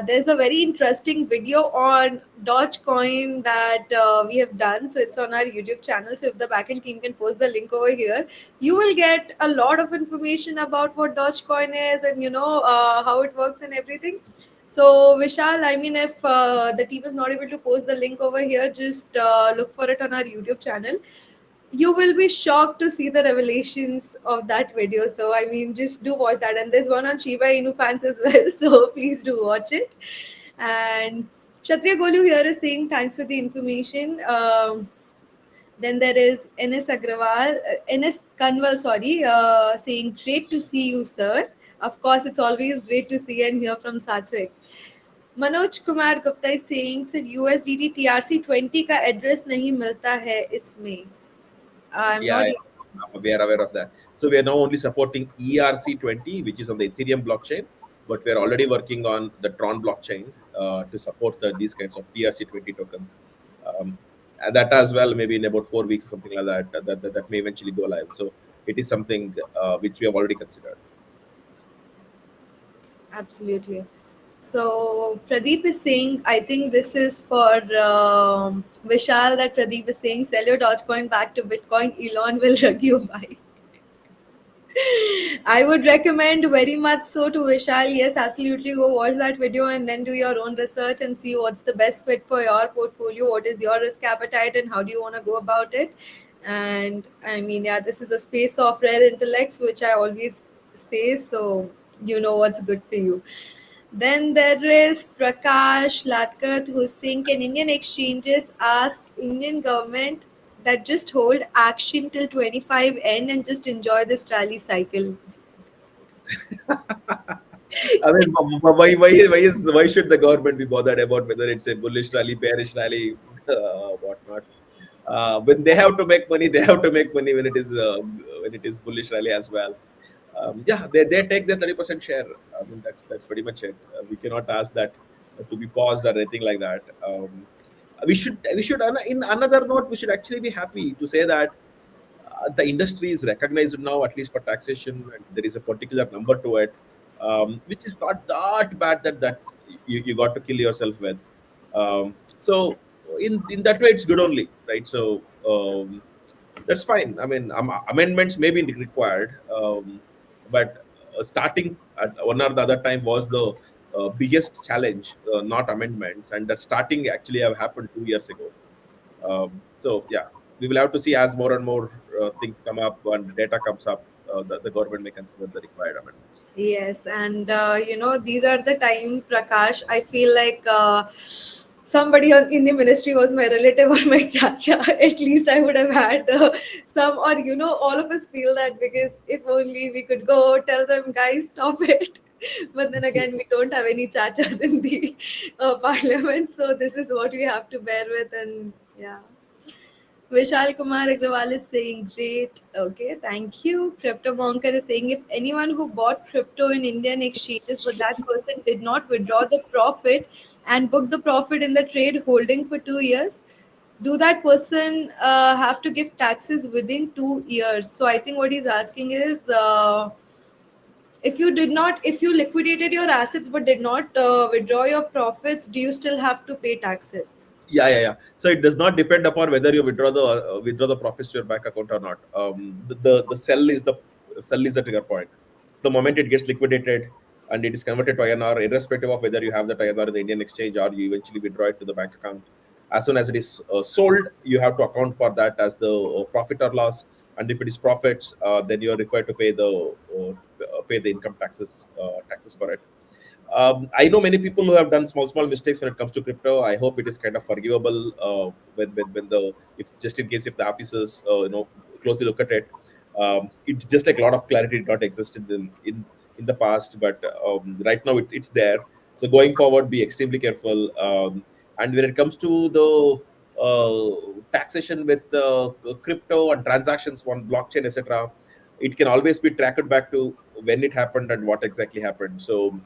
there's a very interesting video on Dogecoin that we have done. So it's on our YouTube channel. So if the backend team can post the link over here, you will get a lot of information about what Dogecoin is and how it works and everything. So Vishal, I mean, if the team is not able to post the link over here, just look for it on our YouTube channel. You will be shocked to see the revelations of that video. So I mean, just do watch that. And there's one on Shiba Inu fans as well. So please do watch it. And Kshatriya Golu here is saying thanks for the information. Then there is NS Agrawal, NS Kanwal, sorry, saying great to see you, sir. Of course, it's always great to see and hear from Sathvik. Manoj Kumar Gupta is saying sir USDT TRC 20 का address नहीं मिलता है इसमें. I'm Yeah, not. we are aware of that. So we are now only supporting ERC20, which is on the Ethereum blockchain, but we are already working on the Tron blockchain to support these kinds of ERC20 tokens. And that as well, maybe in about 4 weeks or something like that may eventually go live. So it is something which we have already considered. Absolutely. So Pradeep is saying, I think this is for Vishal, that Pradeep is saying, sell your Dogecoin back to Bitcoin. Elon will rug you by. I would recommend very much so to Vishal. Yes, absolutely. Go watch that video and then do your own research and see what's the best fit for your portfolio. What is your risk appetite and how do you want to go about it? And I mean, yeah, this is a space of rare intellects, which I always say. So you know what's good for you. Then there is Prakash Latkat who's saying, can Indian exchanges ask Indian government that just hold action till 25 end and just enjoy this rally cycle? I mean, why should the government be bothered about whether it's a bullish rally, bearish rally, whatnot? When they have to make money, they have to make money when it is bullish rally as well. Yeah, they take their 30% share. I mean, that's pretty much it. We cannot ask that to be paused or anything like that. We should in another note, we should actually be happy to say that the industry is recognized now, at least for taxation, and there is a particular number to it, which is not that bad that you got to kill yourself with. So in that way, it's good only, right? So That's fine. I mean, amendments may be required, but starting at one or the other time was the biggest challenge, not amendments, and that starting actually have happened 2 years ago. So yeah, we will have to see as more and more things come up and data comes up, the government may consider the required amendments. Yes, and these are the time, Prakash. I feel like somebody in the ministry was my relative or my chacha. At least I would have had some, or all of us feel that because if only we could go tell them, guys, stop it. But then again, we don't have any chachas in the parliament, so this is what we have to bear with, and yeah. Vishal Kumar Agrawal is saying, great. Okay, thank you. Crypto Bonker is saying, if anyone who bought crypto in Indian exchanges, but that person did not withdraw the profit and book the profit in the trade holding for 2 years, do that person have to give taxes within 2 years? So I think what he's asking is, if you liquidated your assets but did not withdraw your profits, do you still have to pay taxes? Yeah. So it does not depend upon whether you withdraw the profits to your bank account or not. The sell is the trigger point. So the moment it gets liquidated and it is converted to INR, irrespective of whether you have that INR in the Indian exchange or you eventually withdraw it to the bank account, as soon as it is sold, you have to account for that as the profit or loss. And if it is profits, then you are required to pay the income taxes for it. I know many people who have done small mistakes when it comes to crypto. I hope it is kind of forgivable when the if just in case if the officers closely look at it. It's just like a lot of clarity did not exist in the past, but right now it's there. So going forward, be extremely careful. And when it comes to the taxation with crypto and transactions on blockchain, etc., it can always be tracked back to when it happened and what exactly happened. So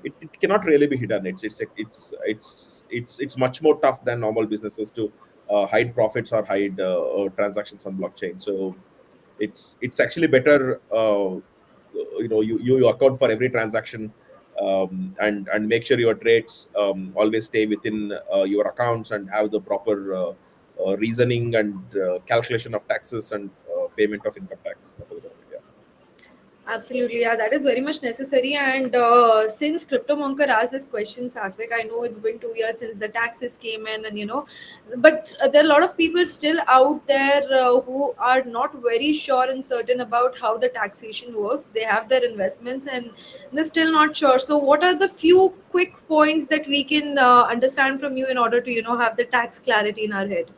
it cannot really be hidden. It's much more tough than normal businesses to hide profits or hide transactions on blockchain. So it's actually better. You account for every transaction, and make sure your trades always stay within your accounts and have the proper reasoning and calculation of taxes and payment of income tax for the government. Yeah. Absolutely, yeah, that is very much necessary. And since Crypto Monker asked this question, Satvik, I know it's been 2 years since the taxes came in, and but there are a lot of people still out there who are not very sure and certain about how the taxation works. They have their investments and they're still not sure. So, what are the few quick points that we can understand from you in order to, have the tax clarity in our head?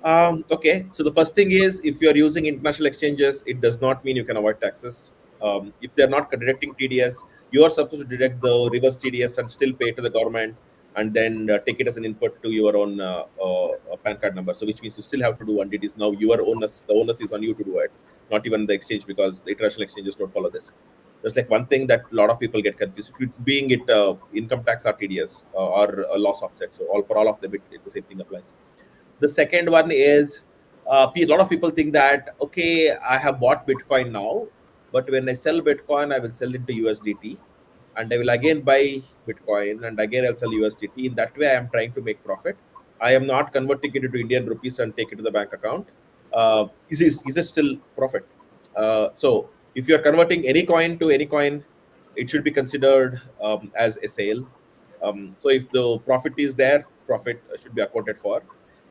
Okay, so the first thing is if you are using international exchanges, it does not mean you can avoid taxes. If they are not deducting TDS, you are supposed to deduct the reverse TDS and still pay to the government, and then take it as an input to your own PAN card number. So which means you still have to do, and it is now your onus. The onus is on you to do it, not even the exchange, because the international exchanges don't follow this. There's like one thing that a lot of people get confused, being it income tax or TDS or loss offset. So all for all of them, the same thing applies. The second one is a lot of people think that, okay, I have bought Bitcoin now, but when I sell Bitcoin, I will sell into USDT, and I will again buy Bitcoin and again I'll sell USDT. In that way, I am trying to make profit. I am not converting it into Indian rupees and take it to the bank account. Is it still profit? So if you are converting any coin to any coin, it should be considered as a sale. So if the profit is there, profit should be accounted for.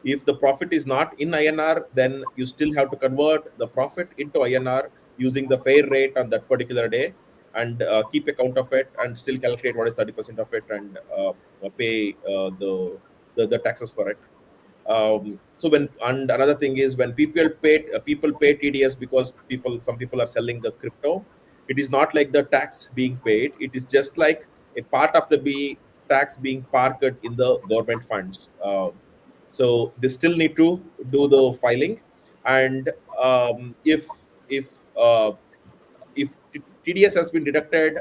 If the profit is not in INR, then you still have to convert the profit into INR using the fair rate on that particular day, and keep account of it, and still calculate what is 30% of it, and pay the taxes for it. So when, and another thing is, when people pay TDS because some people are selling the crypto, it is not like the tax being paid. It is just like a part of the tax being parked in the government funds. So they still need to do the filing, and if uh, if TDS has been deducted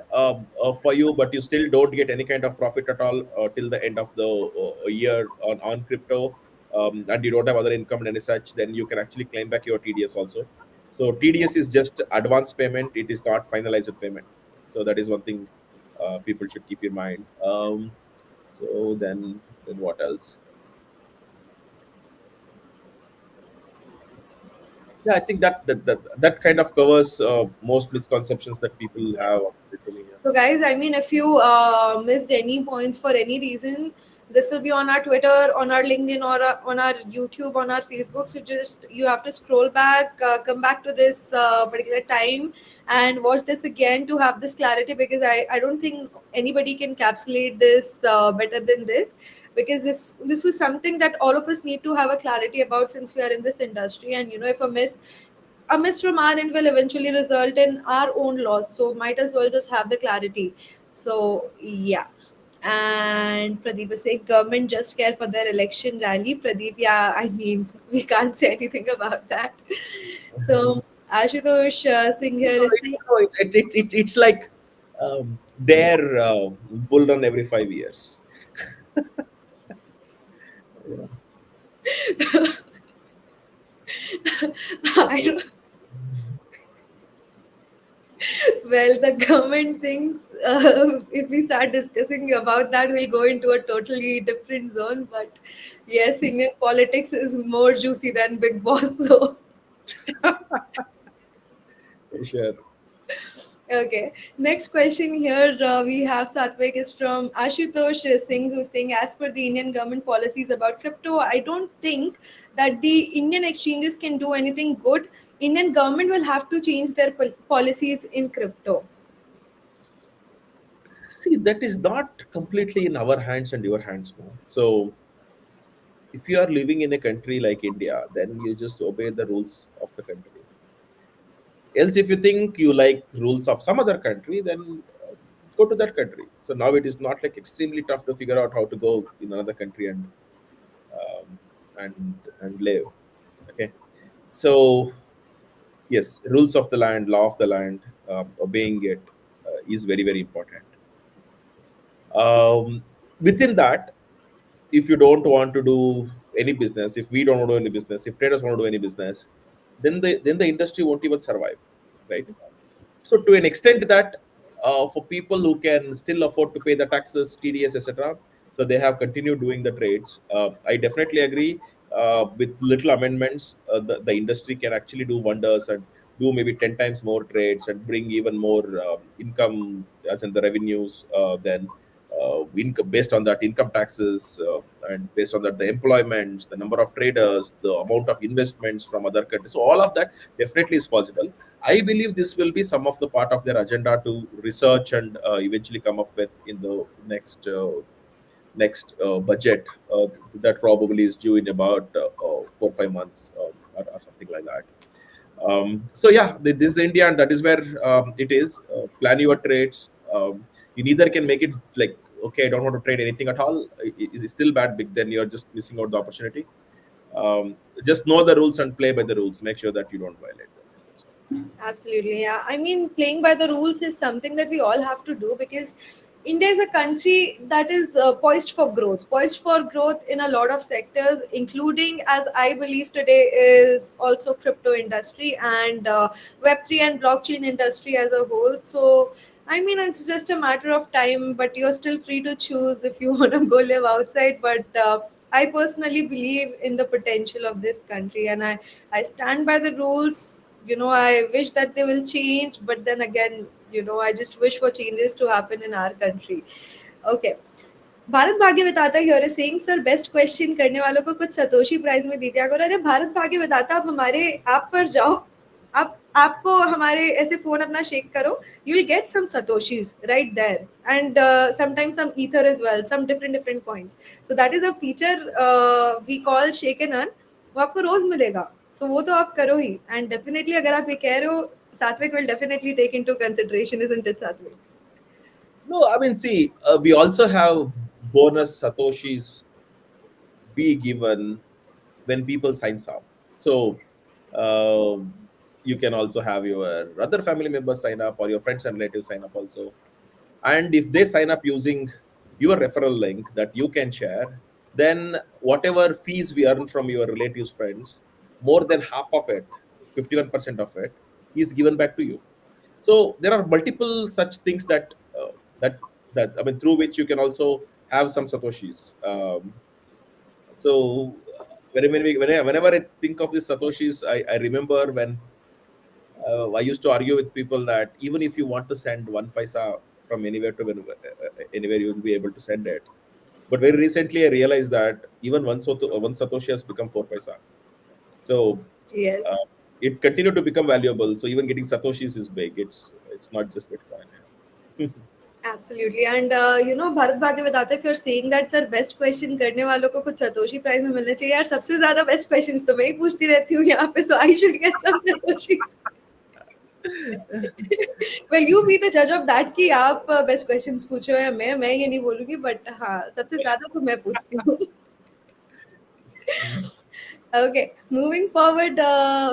for you, but you still don't get any kind of profit at all till the end of the year on crypto, and you don't have other income and any such, then you can actually claim back your TDS also. So TDS is just advance payment; it is not finalized payment. So that is one thing people should keep in mind. So then what else? Yeah, I think that kind of covers most misconceptions that people have of Bitcoin. Yeah. So, guys, I mean, if you missed any points for any reason, this will be on our Twitter, on our LinkedIn, or on our YouTube, on our Facebook. So, just you have to scroll back, come back to this particular time, and watch this again to have this clarity, because I don't think anybody can encapsulate this better than this, because this was something that all of us need to have a clarity about, since we are in this industry. And if a miss from our end will eventually result in our own loss. So might as well just have the clarity. So yeah. And Pradeep is saying government just care for their election rally. Pradeep, yeah, I mean we can't say anything about that. So Ashutosh Singh here is saying, It's like their bull run every 5 years. Yeah. I don't, well, the government thinks if we start discussing about that, we'll go into a totally different zone. But yes, Indian politics is more juicy than Big Boss. So, Sure. okay. Next question here we have Satvik is from Ashutosh Singh, who's saying, as per the Indian government policies about crypto, I don't think that the Indian exchanges can do anything good. Indian government will have to change their policies in crypto. See, that is not completely in our hands and your hands, no. So if you are living in a country like India, then you just obey the rules of the country. Else, if you think you like rules of some other country, then go to that country. So now it is not like extremely tough to figure out how to go in another country um, and live. Okay, so yes, rules of the land, law of the land, obeying it is very very important. Within that, if you don't want to do any business, if we don't want to do any business, if traders want to do any business, then the industry won't even survive, right? So to an extent that for people who can still afford to pay the taxes, TDS, etc., so they have continued doing the trades. I definitely agree. With little amendments, the industry can actually do wonders and do maybe 10 times more trades and bring even more income, as in the revenues, than income, based on that income taxes, and based on that the employments, the number of traders, the amount of investments from other countries. So all of that definitely is possible. I believe this will be some of the part of their agenda to research and eventually come up with in the next budget that probably is due in about 4 5 months, or something like that. So yeah, this is India, and that is where it is. Plan your trades. You neither can make it like, okay, I don't want to trade anything at all. It's still bad. Big, then you're just missing out the opportunity. Just know the rules and play by the rules. Make sure that you don't violate them. That's all. Absolutely, yeah. I mean, playing by the rules is something that we all have to do, because India is a country that is poised for growth in a lot of sectors, including, as I believe today, is also crypto industry and Web3 and blockchain industry as a whole. So, I mean, it's just a matter of time, but you're still free to choose if you want to go live outside. But I personally believe in the potential of this country, and I stand by the rules. I wish that they will change, but then again, I just wish for changes to happen in our country. Okay. Bharat भाग्य विधाता here is saying, sir best question करने वालों को कुछ Satoshi prize में दीजिए। अगर अरे भारत भाग्य विधाता, आप हमारे ऐप पर जाओ, आप आपको हमारे ऐसे फोन अपना शेक करो, you will get some satoshis right there, and sometimes some ether as well, some different different coins. So that is a feature we call shake and earn. वो आपको रोज मिलेगा, सो वो तो आप करो ही। एंड डेफिनेटली अगर आप ये कह रहे हो, Satvik will definitely take into consideration, isn't it Satvik? No, I mean, see, we also have bonus satoshis be given when people signs up. So you can also have your other family members sign up, or your friends and relatives sign up also. And if they sign up using your referral link that you can share, then whatever fees we earn from your relatives, friends, more than half of it, 51% of it, is given back to you. So there are multiple such things that that through which you can also have some satoshis. So whenever I think of the Satoshis, I remember when I used to argue with people that even if you want to send 1 paisa from anywhere to anywhere, you will be able to send it. But very recently, I realized that even one Satoshi has become 4 paisa. So Yes. uh, it continued to become valuable. So even getting Satoshis is big. It's not just Bitcoin. Yeah. Absolutely. And Bharat भाग्य बताते if you're saying that sir best question करने वालों को कुछ Satoshi prize में मिलने चाहिए यार सबसे ज्यादा बेस्ट क्वेश्चंस तो मैं ही पूछती रहती हूँ यहाँ पे so I should get some satoshis. Well, you be the judge of that कि आप बेस्ट क्वेश्चंस पूछ रहे हो या मैं ये नहीं बोलूंगी बट हाँ सबसे ज्यादा तो मैं पूछती हूँ. Okay, moving forward,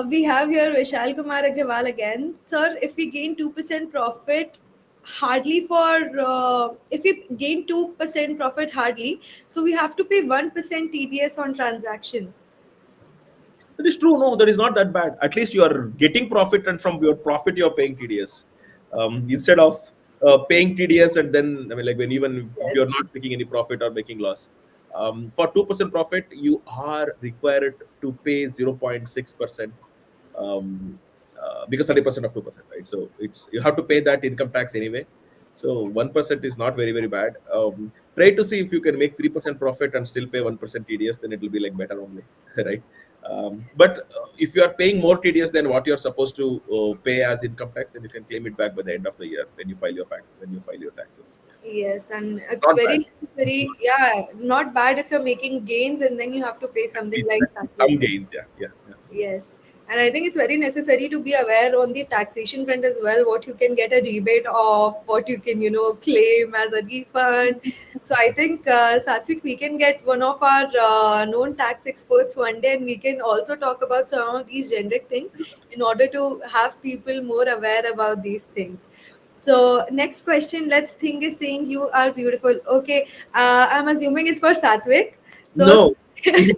we have here Vishal Kumar Agrawal again. Sir, if we gain 2% profit, hardly if we gain 2% profit hardly, so we have to pay 1% TDS on transaction. That is true. No, that is not that bad. At least you are getting profit, and from your profit, you are paying TDS. Instead of paying TDS, and then I mean, like when even if Yes. you are not making any profit or making loss, for 2% profit, you are required to pay 0.6%, because 30% of 2%, right? So it's you have to pay that income tax anyway. So 1% is not very bad. Try to see if you can make 3% profit and still pay 1% TDS, then it will be like better only, right? But if you are paying more TDS than what you are supposed to pay as income tax, then you can claim it back by the end of the year when you file your taxes. Yes, and it's Not very bad. necessary. Yeah, not bad if you're making gains and then you have to pay something like Some taxes. gains, yeah. Yes, and I think it's very necessary to be aware on the taxation front as well, what you can get a rebate of, what you can, claim as a refund. So I think, Satvik, we can get one of our known tax experts one day and we can also talk about some of these generic things in order to have people more aware about these things. So next question, let's think is saying you are beautiful. Okay, I'm assuming it's for Satvik. So No, he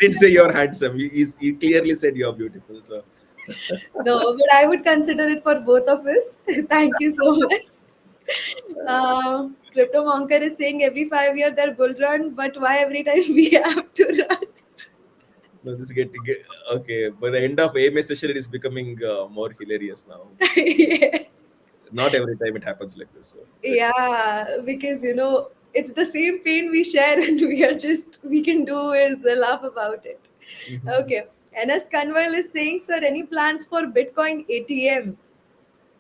didn't say you're handsome. He clearly said you're beautiful. So no, but I would consider it for both of us. Thank you so much. Crypto Monker is saying every 5 years they're bull run, but why every time we have to run? no, this get okay. By the end of AMA session, it is becoming more hilarious now. Yes. Not every time it happens like this. So Yeah, because it's the same pain we share, and we can do is laugh about it. Mhm. Okay. NS Kanwal is saying, sir, any plans for Bitcoin ATM?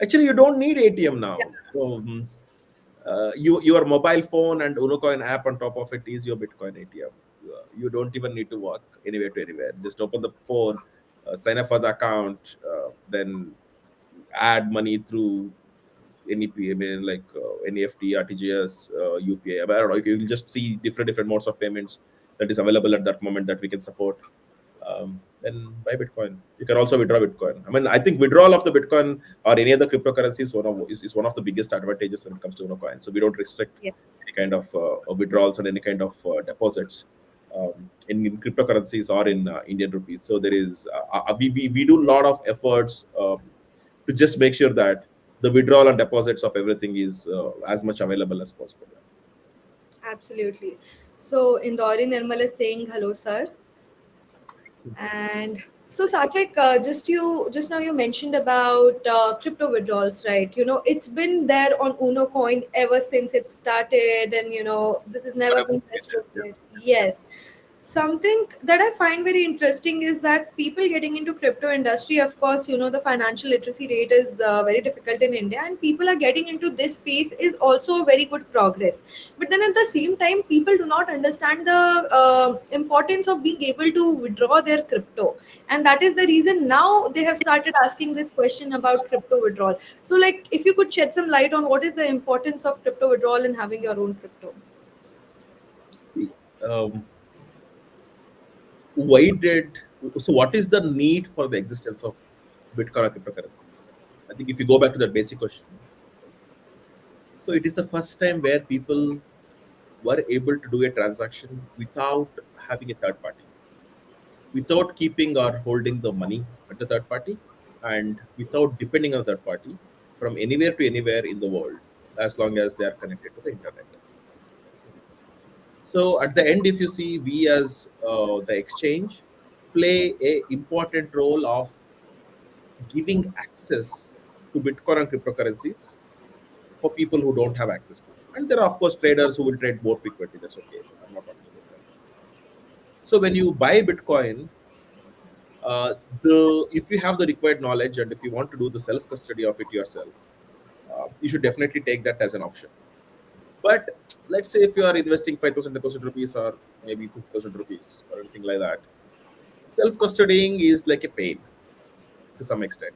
Actually, you don't need ATM Yeah. now. So your mobile phone and Unocoin app on top of it is your Bitcoin ATM. You don't even need to walk anywhere to anywhere. Just open the phone, sign up for the account, then add money through any payment like NEFT, RTGS, UPI. I don't know. You'll just see different modes of payments that is available at that moment that we can support. Then buy Bitcoin. You can also withdraw Bitcoin. I mean, I think withdrawal of the Bitcoin or any other cryptocurrency is one of the biggest advantages when it comes to Unocoin. So we don't restrict Yes. any kind of withdrawals and any kind of deposits in cryptocurrencies or in Indian rupees. So there is we do a lot of efforts to just make sure that the withdrawal and deposits of everything is as much available as possible. Absolutely. So Indori Nirmal is saying hello, sir. And so Satvik, just now you mentioned about crypto withdrawals, right? It's been there on Unocoin ever since it started, and this has never been restricted. Yes. Something that I find very interesting is that people getting into crypto industry, of course, the financial literacy rate is very difficult in India, and people are getting into this space is also a very good progress. But then at the same time, people do not understand the importance of being able to withdraw their crypto, and that is the reason now they have started asking this question about crypto withdrawal. So, like, if you could shed some light on what is the importance of crypto withdrawal and having your own crypto. See, um, why did so? What is the need for the existence of Bitcoin or cryptocurrency? I think if you go back to that basic question, so it is the first time where people were able to do a transaction without having a third party, without keeping or holding the money at the third party, and without depending on the third party from anywhere to anywhere in the world, as long as they are connected to the internet. So at the end, if you see, we as the exchange play a important role of giving access to Bitcoin and cryptocurrencies for people who don't have access to it. And there are of course traders who will trade more frequently. That's okay. I'm not talking about that. So when you buy Bitcoin, the if you have the required knowledge and if you want to do the self custody of it yourself, you should definitely take that as an option. But let's say if you are investing 5,000, 10,000 rupees or maybe 50,000 rupees or anything like that, self custodying is like a pain to some extent.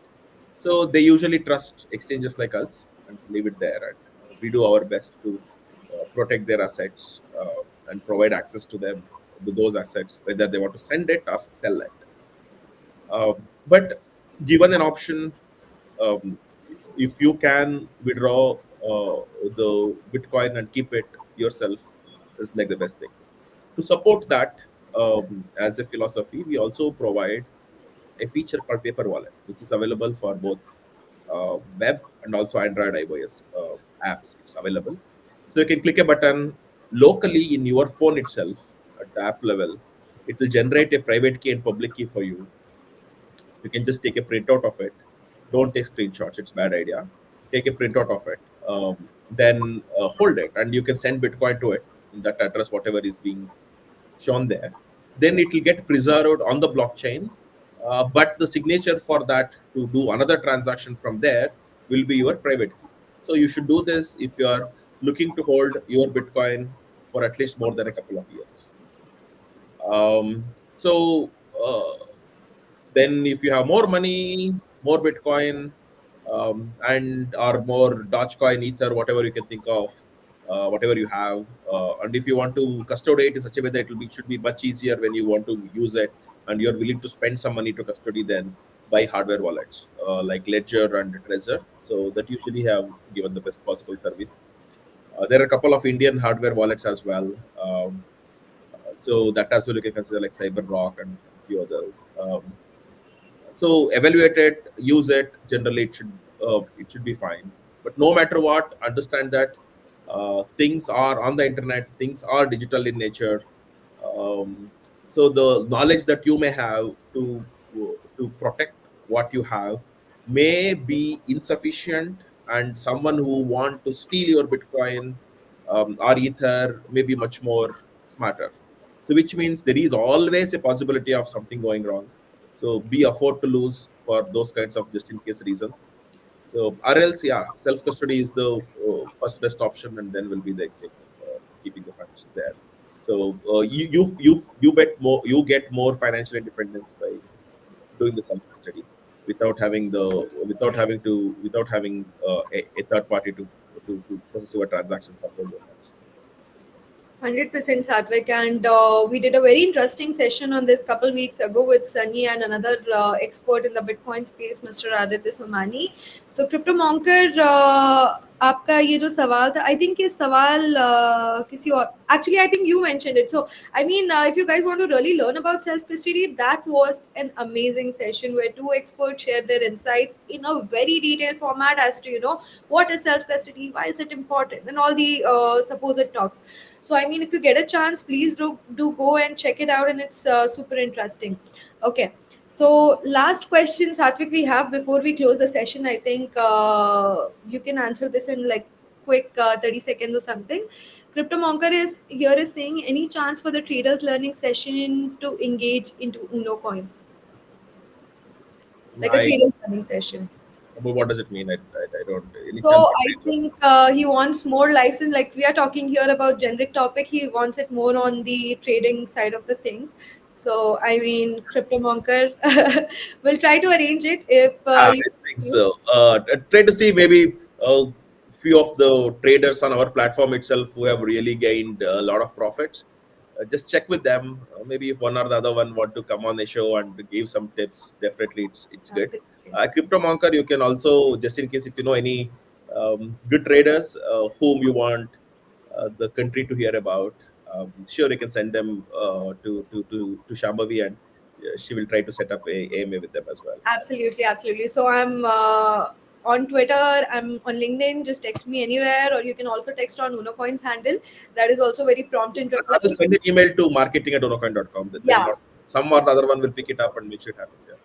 So they usually trust exchanges like us and leave it there. And we do our best to protect their assets and provide access to them, to those assets, whether they want to send it or sell it. But given an option, um, if you can withdraw the Bitcoin and keep it yourself, is like the best thing. To support that, as a philosophy, we also provide a feature called Paper Wallet, which is available for both web and also Android iOS apps. It's available. So you can click a button locally in your phone itself at the app level. It will generate a private key and public key for you. You can just take a printout of it. Don't take screenshots, it's a bad idea. Take a printout of it, then hold it, and you can send Bitcoin to it in that address, whatever is being shown there. Then it will get preserved on the blockchain, but the signature for that to do another transaction from there will be your private key. So you should do this if you are looking to hold your Bitcoin for at least more than a couple of years. So then if you have more money, more Bitcoin, and or more Dogecoin, Ether, whatever you can think of, whatever you have, and if you want to custody it in such a way that it should be much easier when you want to use it, and you're willing to spend some money to custody, then buy hardware wallets like Ledger and Trezor. So that usually have given the best possible service. There are a couple of Indian hardware wallets as well. So that as well you can consider like CyberRock and a few others. So evaluate it, use it. Generally, it should be fine. But no matter what, understand that things are on the internet. Things are digital in nature. So the knowledge that you may have to protect what you have may be insufficient, and someone who want to steal your Bitcoin or Ether may be much more smarter. So which means there is always a possibility of something going wrong. So be afford to lose for those kinds of just in case reasons. So or else, yeah, self custody is the first best option, and then will be the exchange keeping the funds there. So you bet more, you get more financial independence by doing the self custody without having without having a third party to process your transactions upload your funds. 100% Satvik, and we did a very interesting session on this couple weeks ago with Sunny and another expert in the Bitcoin space, Mr. Aditya Somani. So Crypto Monker, आपका ये जो सवाल था, I think ये सवाल किसी और, actually I think you mentioned it. So I mean, if you guys want to really learn about self custody, that was an amazing session where two experts shared their insights in a very detailed format as to what is self custody, why is it important, and all the supposed talks. So I mean, if you get a chance, please do go and check it out, and it's super interesting. Okay. So last question, Satvik, we have before we close the session. I think you can answer this in like quick 30 seconds or something. Crypto Monker is saying, any chance for the traders learning session to engage into Unocoin, like a I traders learning session? But what does it mean? I don't any So chance I think he wants more license. Like we are talking here about generic topic, he wants it more on the trading side of the things. So I mean, Crypto Monker will try to arrange it if I you. think so. Try to see maybe a few of the traders on our platform itself who have really gained a lot of profits. Just check with them. Maybe if one or the other one want to come on the show and give some tips, definitely it's good. Absolutely. Crypto Monker, you can also, just in case if you know any good traders whom you want the country to hear about, sure you can send them to Shambhavi, and she will try to set up a AMA with them as well. Absolutely, absolutely. So I'm on Twitter, I'm on LinkedIn. Just text me anywhere, or you can also text on Unocoin's handle. That is also very prompt in I will replying. send an email to marketing@unocoin.com. There will Yeah, not, some or the other one will pick it up and make sure it happens. Yeah.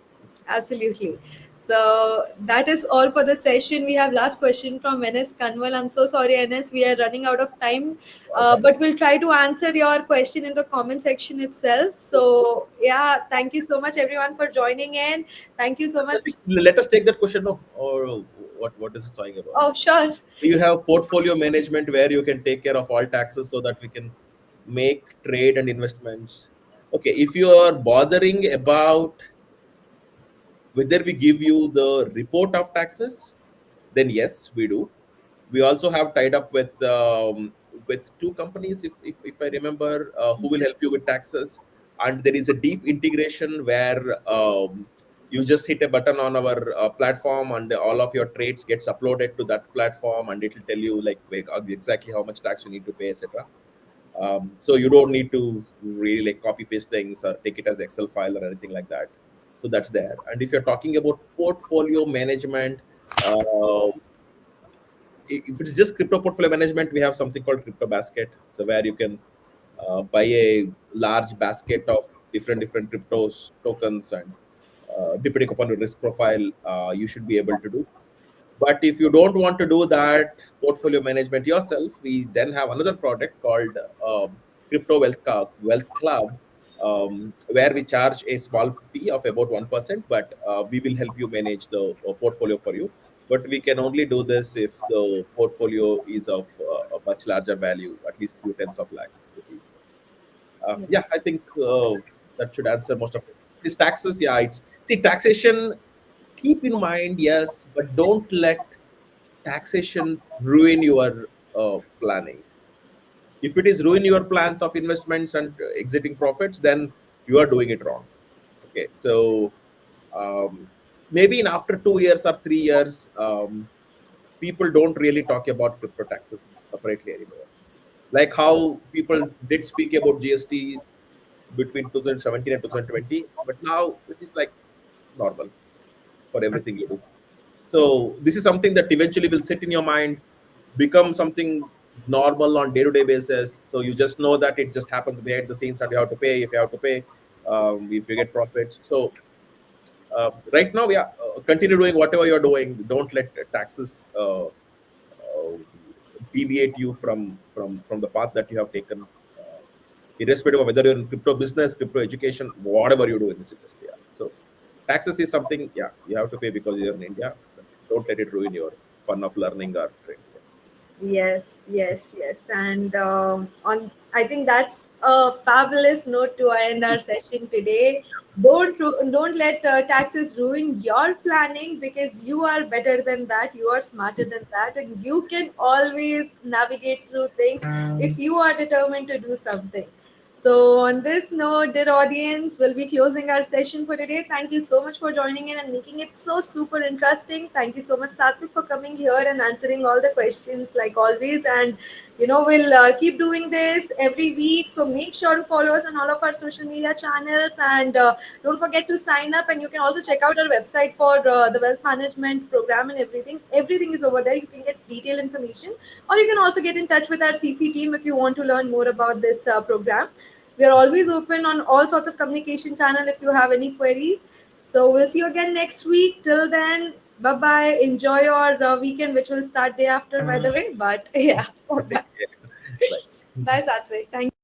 absolutely. So that is all for the session. We have last question from NS Kanwal. I'm so sorry, NS, we are running out of time, but we'll try to answer your question in the comment section itself. So yeah, thank you so much everyone for joining in. Thank you so I much. think let us take that question now, or what is it saying about? Oh, sure. You have portfolio management where you can take care of all taxes so that we can make trade and investments. Okay, if you are bothering about whether we give you the report of taxes, then yes, we do. We also have tied up with two companies, if I remember, who will help you with taxes. And there is a deep integration where you just hit a button on our platform, and all of your trades gets uploaded to that platform, and it will tell you like exactly how much tax you need to pay, etc. So you don't need to really like copy paste things or take it as Excel file or anything like that. So that's there. And if you're talking about portfolio management, uh, if it's just crypto portfolio management, we have something called crypto basket. So where you can buy a large basket of different cryptos tokens, and depending upon your risk profile, you should be able to do. But if you don't want to do that portfolio management yourself, we then have another product called Crypto Wealth Club, where we charge a small fee of about 1%, but we will help you manage the portfolio for you. But we can only do this if the portfolio is of a much larger value, at least few tens of lakhs rupees. Yeah, Yes. I think that should answer most of it. These taxes, yeah, it's see taxation. Keep in mind, yes, but don't let taxation ruin your planning. If it is ruin your plans of investments and exiting profits, then you are doing it wrong. Okay, so maybe in after 2 years or 3 years, people don't really talk about crypto taxes separately anymore. Like how people did speak about GST between 2017 and 2020, but now it is like normal for everything you do. So this is something that eventually will sit in your mind, become something normal on day-to-day basis. So you just know that it just happens behind the scenes, and you have to pay if you have to pay, if you get profits. So right now, yeah, continue doing whatever you're doing. Don't let taxes deviate you from the path that you have taken. Irrespective of whether you're in crypto business, crypto education, whatever you do in this industry. Yeah. So taxes is something, yeah, you have to pay because you're in India, but don't let it ruin your fun of learning or training. Yeah. Yes, yes, yes. And on, I think that's a fabulous note to end our session today. Don't let taxes ruin your planning, because you are better than that. You are smarter than that, and you can always navigate through things if you are determined to do something. So, on this note, dear audience, we'll be closing our session for today. Thank you so much for joining in and making it so super interesting. Thank you so much, Satvik, for coming here and answering all the questions like always. And we'll keep doing this every week. So, make sure to follow us on all of our social media channels, and don't forget to sign up. And you can also check out our website for the wealth management program and everything. Everything is over there. You can get detailed information, or you can also get in touch with our CC team if you want to learn more about this program. We are always open on all sorts of communication channel if you have any queries. So we'll see you again next week. Till then, bye bye. Enjoy your weekend, which will start day after, by the way. But yeah, bye Take care. Bye. bye, Satvik. Thank you.